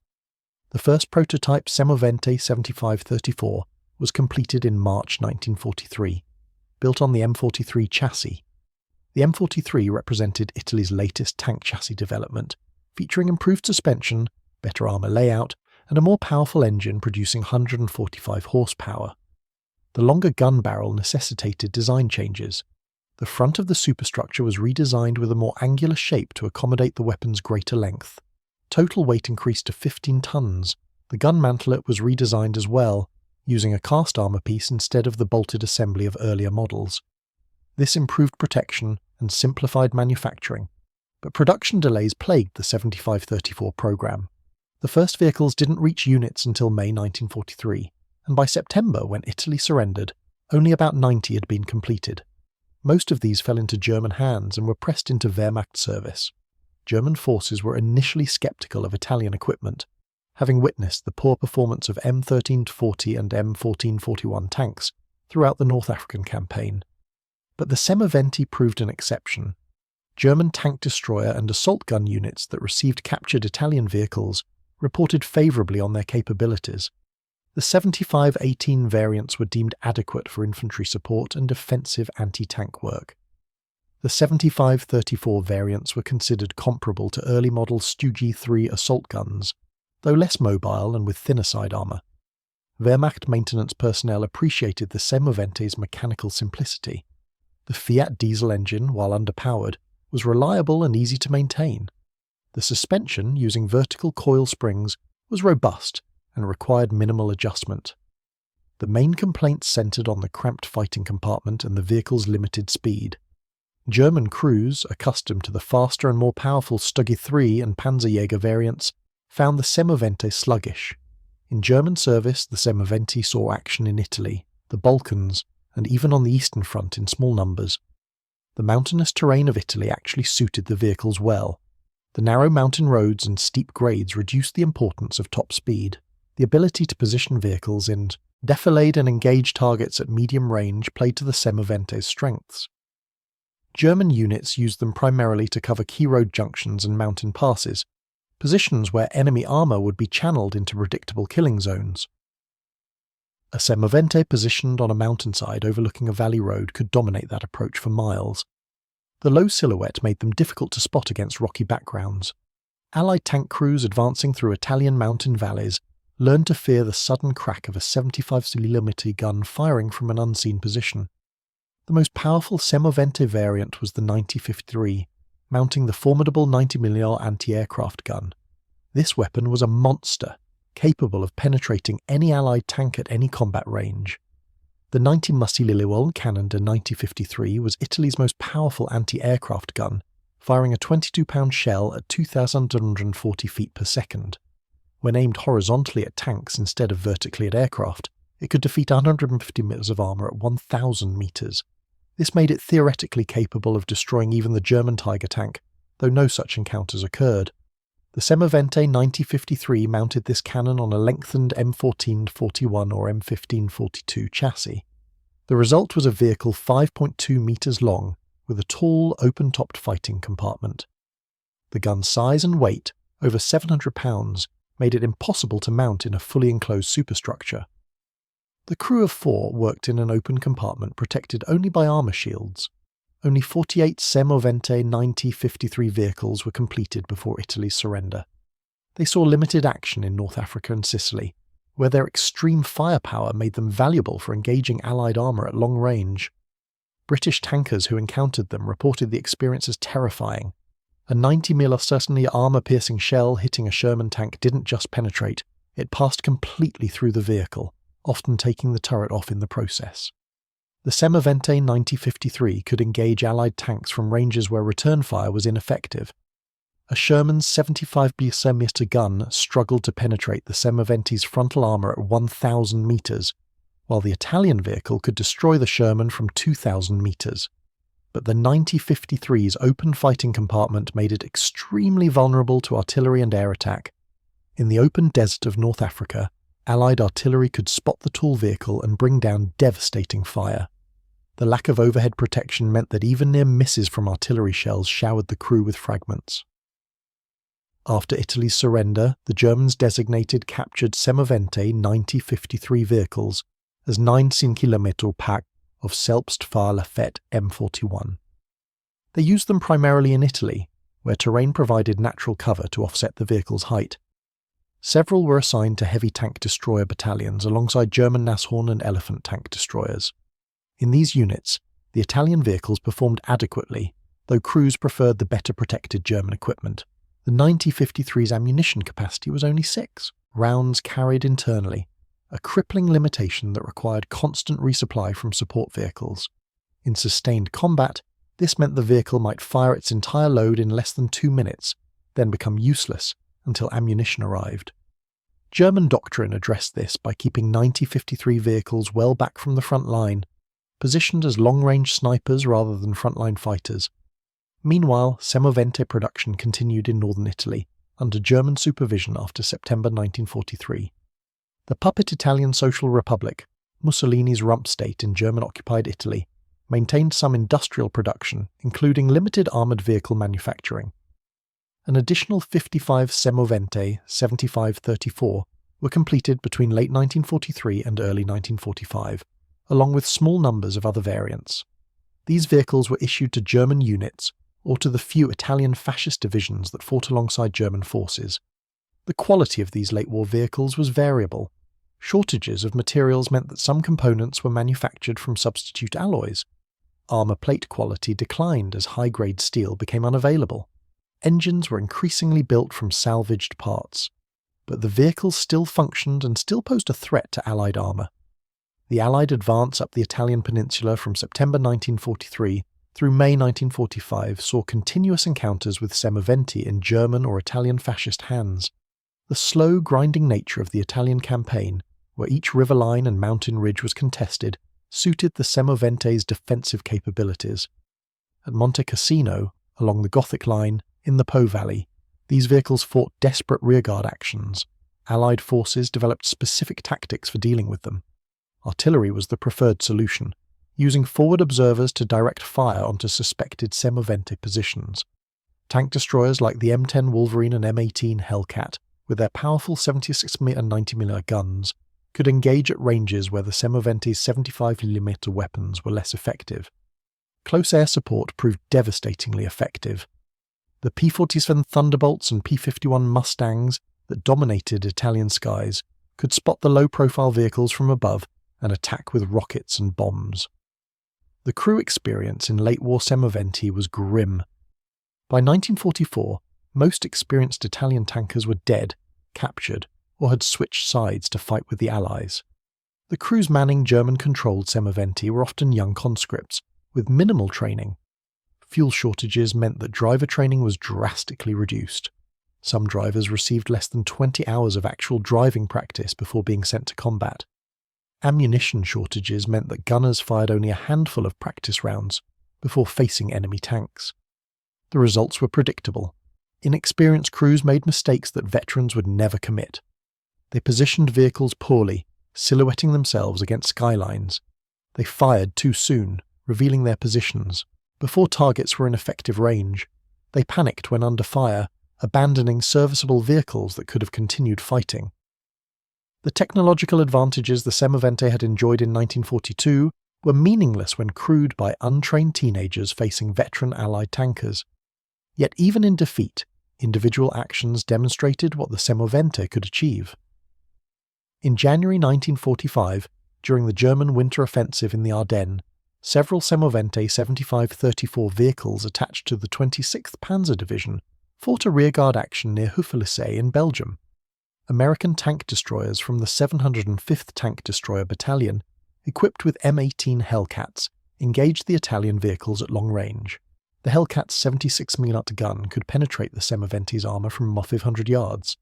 S1: The first prototype Semovente 75-34 was completed in March 1943, built on the M43 chassis. The M43 represented Italy's latest tank chassis development, featuring improved suspension, better armor layout, and a more powerful engine producing 145 horsepower. The longer gun barrel necessitated design changes. The front of the superstructure was redesigned with a more angular shape to accommodate the weapon's greater length. Total weight increased to 15 tons. The gun mantlet was redesigned as well, using a cast armor piece instead of the bolted assembly of earlier models. This improved protection and simplified manufacturing, but production delays plagued the 75-34 program. The first vehicles didn't reach units until May 1943, and by September, when Italy surrendered, only about 90 had been completed. Most of these fell into German hands and were pressed into Wehrmacht service. German forces were initially skeptical of Italian equipment, having witnessed the poor performance of M1340 and M1441 tanks throughout the North African campaign. But the Semovente proved an exception. German tank destroyer and assault gun units that received captured Italian vehicles reported favourably on their capabilities. The 75-18 variants were deemed adequate for infantry support and defensive anti-tank work. The 75-34 variants were considered comparable to early model Stu-G3 assault guns, though less mobile and with thinner side armour. Wehrmacht maintenance personnel appreciated the Semovente's mechanical simplicity. The Fiat diesel engine, while underpowered, was reliable and easy to maintain. The suspension, using vertical coil springs, was robust and required minimal adjustment. The main complaints centred on the cramped fighting compartment and the vehicle's limited speed. German crews, accustomed to the faster and more powerful Stuggy III and Panzerjäger variants, found the Semovente sluggish. In German service, the Semovente saw action in Italy, the Balkans, and even on the Eastern Front in small numbers. The mountainous terrain of Italy actually suited the vehicles well. The narrow mountain roads and steep grades reduced the importance of top speed. The ability to position vehicles in defilade and engage targets at medium range played to the Semovente's strengths. German units used them primarily to cover key road junctions and mountain passes, positions where enemy armour would be channeled into predictable killing zones. A Semovente positioned on a mountainside overlooking a valley road could dominate that approach for miles. The low silhouette made them difficult to spot against rocky backgrounds. Allied tank crews advancing through Italian mountain valleys learned to fear the sudden crack of a 75mm gun firing from an unseen position. The most powerful Semovente variant was the 90-53, mounting the formidable 90mm anti-aircraft gun. This weapon was a monster, capable of penetrating any Allied tank at any combat range. The 90mm cannon de 90-53 was Italy's most powerful anti-aircraft gun, firing a 22-pound shell at 2,140 feet per second. When aimed horizontally at tanks instead of vertically at aircraft, it could defeat 150 meters of armour at 1,000 meters. This made it theoretically capable of destroying even the German Tiger tank, though no such encounters occurred. The Semovente 90-53 mounted this cannon on a lengthened M1441 or M1542 chassis. The result was a vehicle 5.2 meters long with a tall, open-topped fighting compartment. The gun's size and weight, over 700 pounds, made it impossible to mount in a fully enclosed superstructure. The crew of 4 worked in an open compartment protected only by armour shields. Only 48 Semovente 9053 vehicles were completed before Italy's surrender. They saw limited action in North Africa and Sicily, where their extreme firepower made them valuable for engaging Allied armour at long range. British tankers who encountered them reported the experience as terrifying. A 90mm certainly armour-piercing shell hitting a Sherman tank didn't just penetrate, it passed completely through the vehicle, often taking the turret off in the process. The Semovente 9053 could engage Allied tanks from ranges where return fire was ineffective. A Sherman's 75mm gun struggled to penetrate the Semovente's frontal armour at 1,000 metres, while the Italian vehicle could destroy the Sherman from 2,000 metres. But the 9053's open fighting compartment made it extremely vulnerable to artillery and air attack. In the open desert of North Africa, Allied artillery could spot the tall vehicle and bring down devastating fire. The lack of overhead protection meant that even near misses from artillery shells showered the crew with fragments. After Italy's surrender, the Germans designated captured Semovente 9053 vehicles as 19 Pack of Selbstfahrerfett M41. They used them primarily in Italy, where terrain provided natural cover to offset the vehicle's height. Several were assigned to heavy tank destroyer battalions alongside German Nashorn and Elephant tank destroyers. In these units, the Italian vehicles performed adequately, though crews preferred the better protected German equipment. The 9053's ammunition capacity was only 6 rounds carried internally, a crippling limitation that required constant resupply from support vehicles. In sustained combat, this meant the vehicle might fire its entire load in less than 2 minutes, then become useless until ammunition arrived. German doctrine addressed this by keeping 9053 vehicles well back from the front line, positioned as long-range snipers rather than frontline fighters. Meanwhile, Semovente production continued in northern Italy, under German supervision after September 1943. The puppet Italian Social Republic, Mussolini's rump state in German-occupied Italy, maintained some industrial production, including limited armoured vehicle manufacturing. An additional 55 Semovente 7534 were completed between late 1943 and early 1945, along with small numbers of other variants. These vehicles were issued to German units or to the few Italian fascist divisions that fought alongside German forces. The quality of these late-war vehicles was variable. Shortages of materials meant that some components were manufactured from substitute alloys. Armour plate quality declined as high-grade steel became unavailable. Engines were increasingly built from salvaged parts. But the vehicles still functioned and still posed a threat to Allied armour. The Allied advance up the Italian peninsula from September 1943 through May 1945 saw continuous encounters with Semovente in German or Italian fascist hands. The slow, grinding nature of the Italian campaign, where each riverline and mountain ridge was contested, suited the Semovente's defensive capabilities. At Monte Cassino, along the Gothic Line, in the Po Valley, these vehicles fought desperate rearguard actions. Allied forces developed specific tactics for dealing with them. Artillery was the preferred solution, using forward observers to direct fire onto suspected Semovente positions. Tank destroyers like the M10 Wolverine and M18 Hellcat, with their powerful 76mm and 90mm guns, could engage at ranges where the Semovente's 75mm weapons were less effective. Close air support proved devastatingly effective. The P-47 Thunderbolts and P-51 Mustangs that dominated Italian skies could spot the low-profile vehicles from above and attack with rockets and bombs. The crew experience in late-war Semovente was grim. By 1944, most experienced Italian tankers were dead, captured, or had switched sides to fight with the Allies. The crews manning German-controlled Semovente were often young conscripts, with minimal training. Fuel shortages meant that driver training was drastically reduced. Some drivers received less than 20 hours of actual driving practice before being sent to combat. Ammunition shortages meant that gunners fired only a handful of practice rounds before facing enemy tanks. The results were predictable. Inexperienced crews made mistakes that veterans would never commit. They positioned vehicles poorly, silhouetting themselves against skylines. They fired too soon, revealing their positions. Before targets were in effective range, they panicked when under fire, abandoning serviceable vehicles that could have continued fighting. The technological advantages the Semovente had enjoyed in 1942 were meaningless when crewed by untrained teenagers facing veteran Allied tankers. Yet even in defeat, individual actions demonstrated what the Semovente could achieve. In January 1945, during the German winter offensive in the Ardennes, several Semovente 75-34 vehicles attached to the 26th Panzer Division fought a rearguard action near Houffalize in Belgium. American tank destroyers from the 705th Tank Destroyer Battalion, equipped with M18 Hellcats, engaged the Italian vehicles at long range. The Hellcat's 76 mm gun could penetrate the Semovente's armour from 500 yards,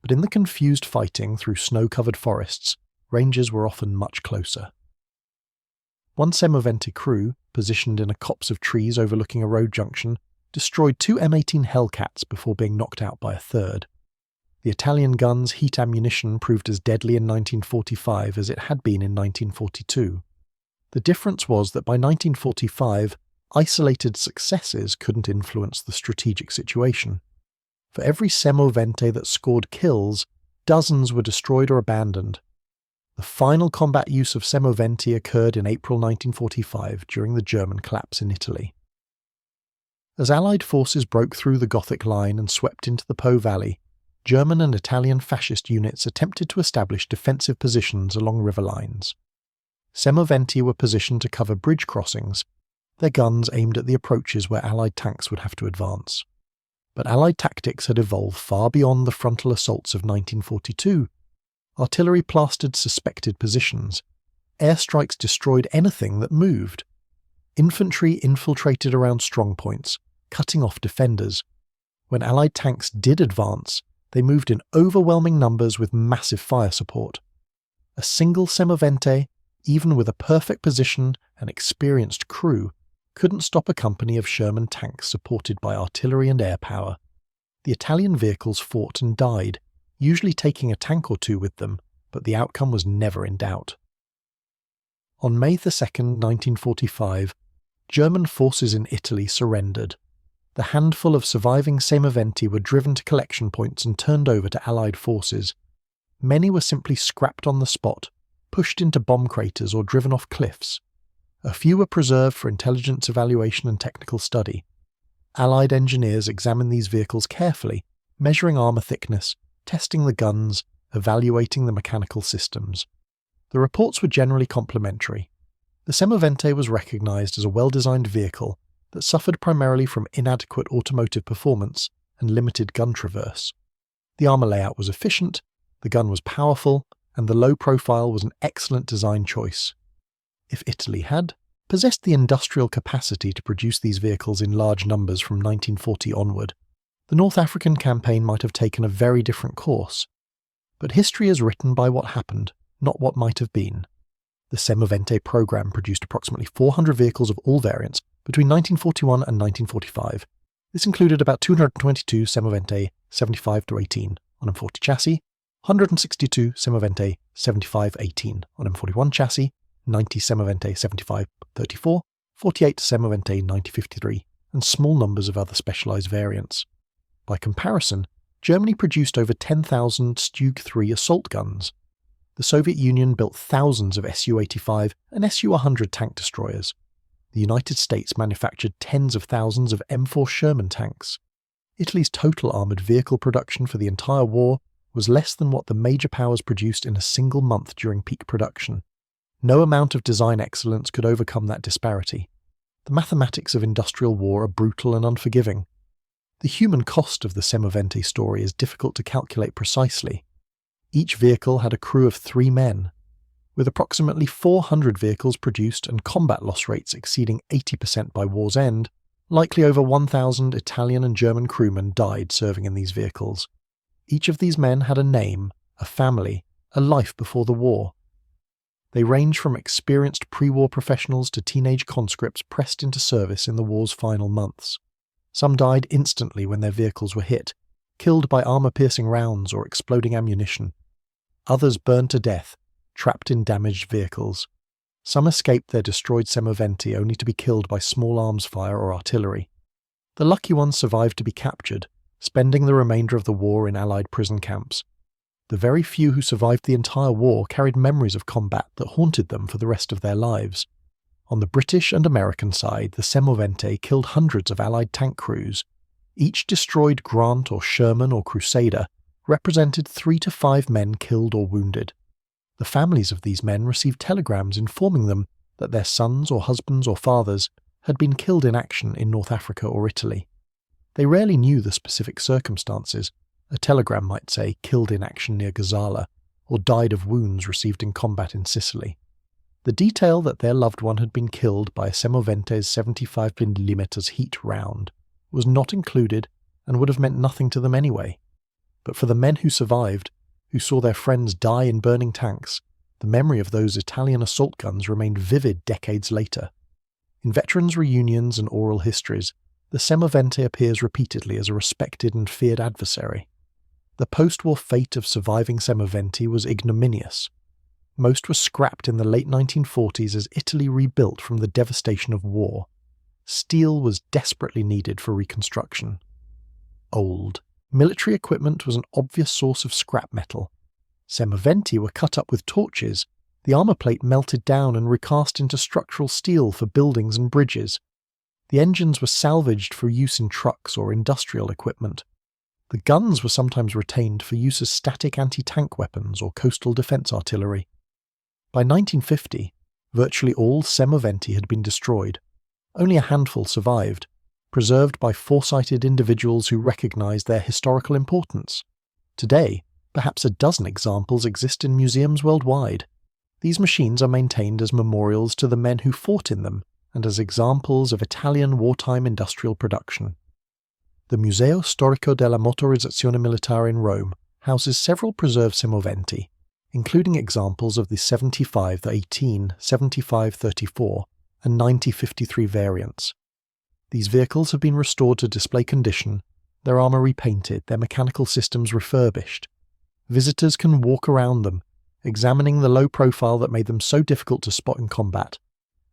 S1: but in the confused fighting through snow-covered forests, ranges were often much closer. One Semovente crew, positioned in a copse of trees overlooking a road junction, destroyed 2 M18 Hellcats before being knocked out by a third. The Italian gun's heat ammunition proved as deadly in 1945 as it had been in 1942. The difference was that by 1945, isolated successes couldn't influence the strategic situation. For every Semovente that scored kills, dozens were destroyed or abandoned. The final combat use of Semovente occurred in April 1945 during the German collapse in Italy. As Allied forces broke through the Gothic line and swept into the Po Valley, German and Italian fascist units attempted to establish defensive positions along river lines. Semovente were positioned to cover bridge crossings, their guns aimed at the approaches where Allied tanks would have to advance. But Allied tactics had evolved far beyond the frontal assaults of 1942. Artillery plastered suspected positions. Airstrikes destroyed anything that moved. Infantry infiltrated around strongpoints, cutting off defenders. When Allied tanks did advance, they moved in overwhelming numbers with massive fire support. A single Semovente, even with a perfect position and experienced crew, couldn't stop a company of Sherman tanks supported by artillery and air power. The Italian vehicles fought and died, usually taking a tank or two with them, but the outcome was never in doubt. On May 2, 1945, German forces in Italy surrendered. The handful of surviving Semovente were driven to collection points and turned over to Allied forces. Many were simply scrapped on the spot, pushed into bomb craters or driven off cliffs. A few were preserved for intelligence evaluation and technical study. Allied engineers examined these vehicles carefully, measuring armour thickness, testing the guns, evaluating the mechanical systems. The reports were generally complimentary. The Semovente was recognised as a well-designed vehicle that suffered primarily from inadequate automotive performance and limited gun traverse. The armour layout was efficient, the gun was powerful, and the low profile was an excellent design choice. If Italy had possessed the industrial capacity to produce these vehicles in large numbers from 1940 onward, the North African campaign might have taken a very different course. But history is written by what happened, not what might have been. The Semovente program produced approximately 400 vehicles of all variants between 1941 and 1945. This included about 222 Semovente 75-18 on M40 chassis, 162 Semovente 75-18 on M41 chassis, 90 Semovente 75-34, 48 Semovente 90-53, and small numbers of other specialised variants. By comparison, Germany produced over 10,000 Stug-3 assault guns. The Soviet Union built thousands of Su-85 and Su-100 tank destroyers. The United States manufactured tens of thousands of M4 Sherman tanks. Italy's total armoured vehicle production for the entire war was less than what the major powers produced in a single month during peak production. No amount of design excellence could overcome that disparity. The mathematics of industrial war are brutal and unforgiving. The human cost of the Semovente story is difficult to calculate precisely. Each vehicle had a crew of 3 men. With approximately 400 vehicles produced and combat loss rates exceeding 80% by war's end, likely over 1,000 Italian and German crewmen died serving in these vehicles. Each of these men had a name, a family, a life before the war. They range from experienced pre-war professionals to teenage conscripts pressed into service in the war's final months. Some died instantly when their vehicles were hit, killed by armour-piercing rounds or exploding ammunition. Others burned to death, trapped in damaged vehicles. Some escaped their destroyed Semovente only to be killed by small arms fire or artillery. The lucky ones survived to be captured, spending the remainder of the war in Allied prison camps. The very few who survived the entire war carried memories of combat that haunted them for the rest of their lives. On the British and American side, the Semovente killed hundreds of Allied tank crews. Each destroyed Grant or Sherman or Crusader represented 3 to 5 men killed or wounded. The families of these men received telegrams informing them that their sons or husbands or fathers had been killed in action in North Africa or Italy. They rarely knew the specific circumstances. A telegram might say killed in action near Gazala, or died of wounds received in combat in Sicily. The detail that their loved one had been killed by a Semovente's 75mm heat round was not included and would have meant nothing to them anyway. But for the men who survived, who saw their friends die in burning tanks, the memory of those Italian assault guns remained vivid decades later. In veterans' reunions and oral histories, the Semovente appears repeatedly as a respected and feared adversary. The post-war fate of surviving Semovente was ignominious. Most were scrapped in the late 1940s as Italy rebuilt from the devastation of war. Steel was desperately needed for reconstruction. Old. Military equipment was an obvious source of scrap metal. Semovente were cut up with torches, the armour plate melted down and recast into structural steel for buildings and bridges. The engines were salvaged for use in trucks or industrial equipment. The guns were sometimes retained for use as static anti-tank weapons or coastal defence artillery. By 1950, virtually all Semovente had been destroyed. Only a handful survived, preserved by foresighted individuals who recognised their historical importance. Today, perhaps a dozen examples exist in museums worldwide. These machines are maintained as memorials to the men who fought in them and as examples of Italian wartime industrial production. The Museo Storico della Motorizzazione Militare in Rome houses several preserved Semovente, including examples of the 75-18, 75-34, and 90-53 variants. These vehicles have been restored to display condition, their armour repainted, their mechanical systems refurbished. Visitors can walk around them, examining the low profile that made them so difficult to spot in combat,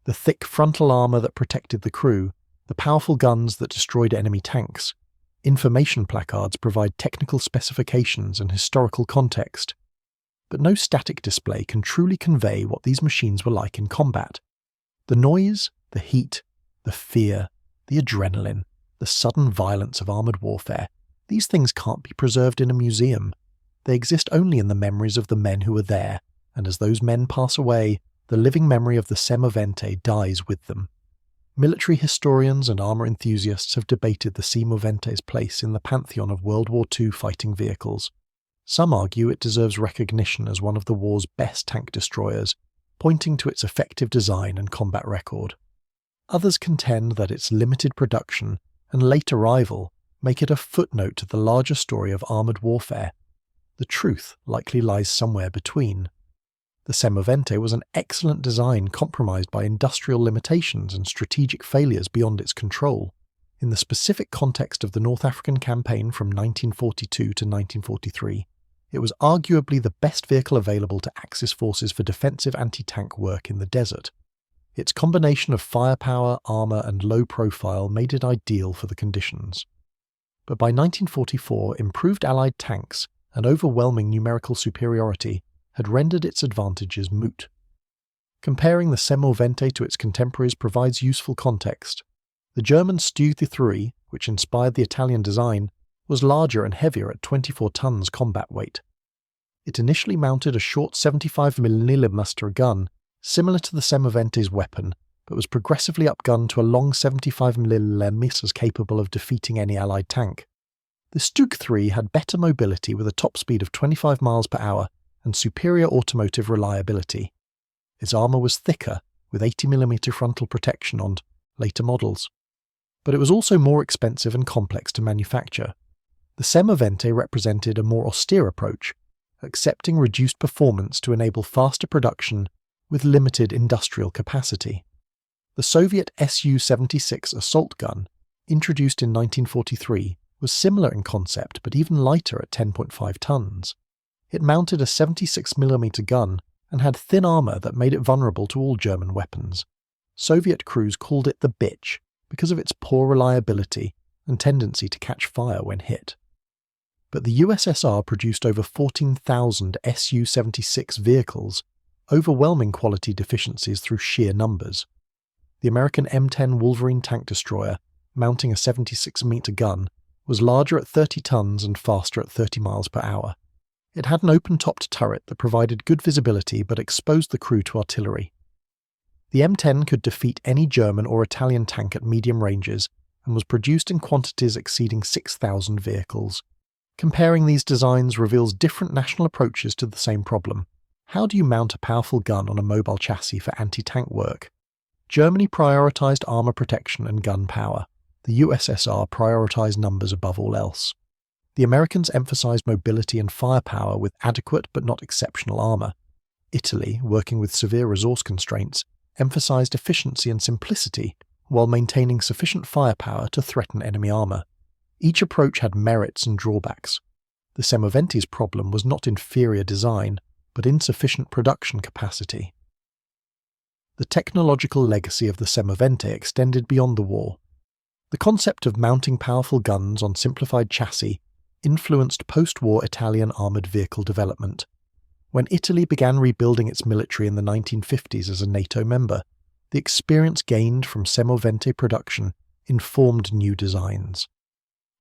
S1: the thick frontal armour that protected the crew, the powerful guns that destroyed enemy tanks. Information placards provide technical specifications and historical context. But no static display can truly convey what these machines were like in combat. The noise, the heat, the fear, the adrenaline, the sudden violence of armoured warfare, these things can't be preserved in a museum. They exist only in the memories of the men who were there, and as those men pass away, the living memory of the Semovente dies with them. Military historians and armour enthusiasts have debated the Semovente's place in the pantheon of World War II fighting vehicles. Some argue it deserves recognition as one of the war's best tank destroyers, pointing to its effective design and combat record. Others contend that its limited production and late arrival make it a footnote to the larger story of armoured warfare. The truth likely lies somewhere between. The Semovente was an excellent design compromised by industrial limitations and strategic failures beyond its control. In the specific context of the North African campaign from 1942 to 1943, it was arguably the best vehicle available to Axis forces for defensive anti-tank work in the desert. Its combination of firepower, armour and low profile made it ideal for the conditions. But by 1944, improved Allied tanks and overwhelming numerical superiority had rendered its advantages moot. Comparing the Semovente to its contemporaries provides useful context. The German Stu 3, which inspired the Italian design, was larger and heavier at 24 tons combat weight. It initially mounted a short 75mm gun, similar to the Semovente's weapon, but was progressively upgunned to a long 75mm capable of defeating any Allied tank. The Stug 3 had better mobility with a top speed of 25 miles per hour and superior automotive reliability. Its armour was thicker, with 80mm frontal protection on later models. But it was also more expensive and complex to manufacture. The Semovente represented a more austere approach, accepting reduced performance to enable faster production with limited industrial capacity. The Soviet Su-76 assault gun, introduced in 1943, was similar in concept but even lighter at 10.5 tons. It mounted a 76mm gun and had thin armour that made it vulnerable to all German weapons. Soviet crews called it the bitch because of its poor reliability and tendency to catch fire when hit. But the USSR produced over 14,000 Su-76 vehicles, overwhelming quality deficiencies through sheer numbers. The American M10 Wolverine tank destroyer, mounting a 76-metre gun, was larger at 30 tons and faster at 30 miles per hour. It had an open-topped turret that provided good visibility but exposed the crew to artillery. The M10 could defeat any German or Italian tank at medium ranges and was produced in quantities exceeding 6,000 vehicles. Comparing these designs reveals different national approaches to the same problem. How do you mount a powerful gun on a mobile chassis for anti-tank work? Germany prioritised armour protection and gun power. The USSR prioritised numbers above all else. The Americans emphasised mobility and firepower with adequate but not exceptional armour. Italy, working with severe resource constraints, emphasised efficiency and simplicity while maintaining sufficient firepower to threaten enemy armour. Each approach had merits and drawbacks. The Semovente's problem was not inferior design, but insufficient production capacity. The technological legacy of the Semovente extended beyond the war. The concept of mounting powerful guns on simplified chassis influenced post-war Italian armoured vehicle development. When Italy began rebuilding its military in the 1950s as a NATO member, the experience gained from Semovente production informed new designs.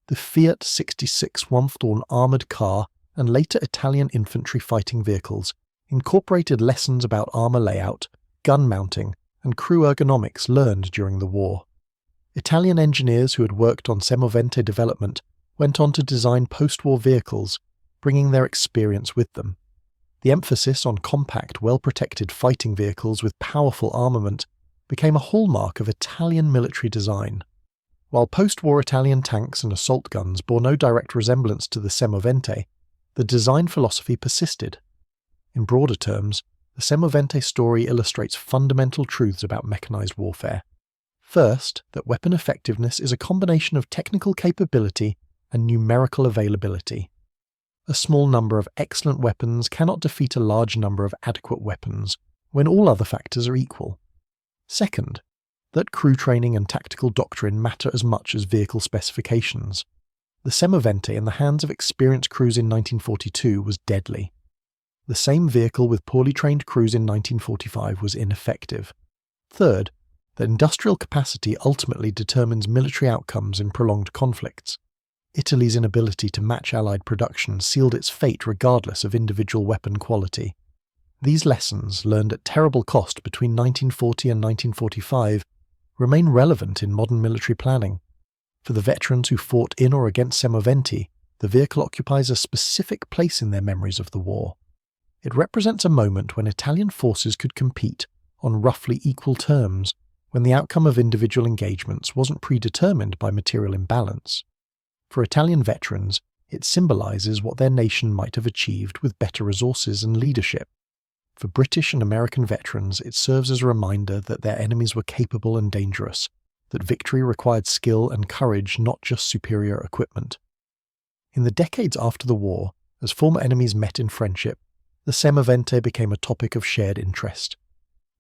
S1: The Fiat 66 One-Thorn armoured car and later Italian infantry fighting vehicles incorporated lessons about armour layout, gun mounting, and crew ergonomics learned during the war. Italian engineers who had worked on Semovente development went on to design post-war vehicles, bringing their experience with them. The emphasis on compact, well-protected fighting vehicles with powerful armament became a hallmark of Italian military design. While post-war Italian tanks and assault guns bore no direct resemblance to the Semovente, the design philosophy persisted. In broader terms, the Semovente story illustrates fundamental truths about mechanized warfare. First, that weapon effectiveness is a combination of technical capability and numerical availability. A small number of excellent weapons cannot defeat a large number of adequate weapons when all other factors are equal. Second, that crew training and tactical doctrine matter as much as vehicle specifications. The Semovente in the hands of experienced crews in 1942 was deadly. The same vehicle with poorly trained crews in 1945 was ineffective. Third, that industrial capacity ultimately determines military outcomes in prolonged conflicts. Italy's inability to match Allied production sealed its fate regardless of individual weapon quality. These lessons, learned at terrible cost between 1940 and 1945, remain relevant in modern military planning. For the veterans who fought in or against Semovente, the vehicle occupies a specific place in their memories of the war. It represents a moment when Italian forces could compete on roughly equal terms, when the outcome of individual engagements wasn't predetermined by material imbalance. For Italian veterans, it symbolises what their nation might have achieved with better resources and leadership. For British and American veterans, it serves as a reminder that their enemies were capable and dangerous, that victory required skill and courage, not just superior equipment. In the decades after the war, as former enemies met in friendship, the Semovente became a topic of shared interest.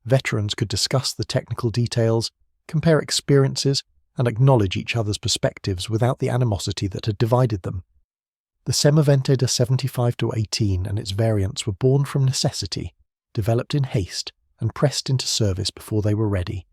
S1: Veterans could discuss the technical details, compare experiences, and acknowledge each other's perspectives without the animosity that had divided them. The Semovente de 75-18 and its variants were born from necessity, developed in haste, and pressed into service before they were ready.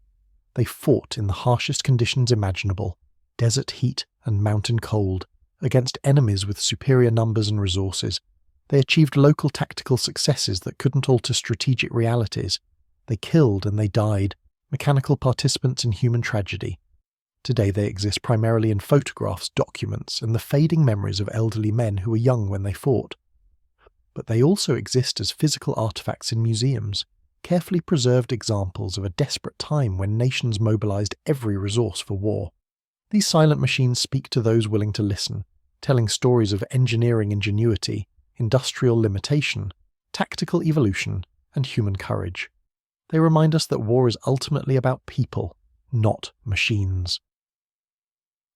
S1: They fought in the harshest conditions imaginable, desert heat and mountain cold, against enemies with superior numbers and resources. They achieved local tactical successes that couldn't alter strategic realities. They killed and they died, mechanical participants in human tragedy. Today they exist primarily in photographs, documents, and the fading memories of elderly men who were young when they fought. But they also exist as physical artifacts in museums, carefully preserved examples of a desperate time when nations mobilized every resource for war. These silent machines speak to those willing to listen, telling stories of engineering ingenuity, industrial limitation, tactical evolution, and human courage. They remind us that war is ultimately about people, not machines.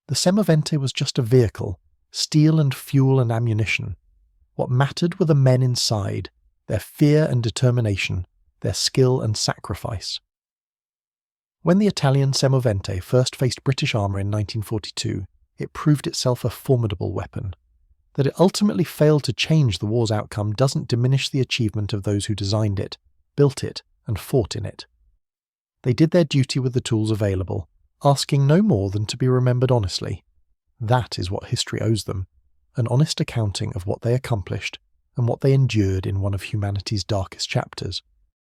S1: The Semovente was just a vehicle, steel and fuel and ammunition. What mattered were the men inside, their fear and determination, their skill and sacrifice. When the Italian Semovente first faced British armour in 1942, it proved itself a formidable weapon. That it ultimately failed to change the war's outcome doesn't diminish the achievement of those who designed it, built it, and fought in it. They did their duty with the tools available, asking no more than to be remembered honestly. That is what history owes them, an honest accounting of what they accomplished and what they endured in one of humanity's darkest chapters.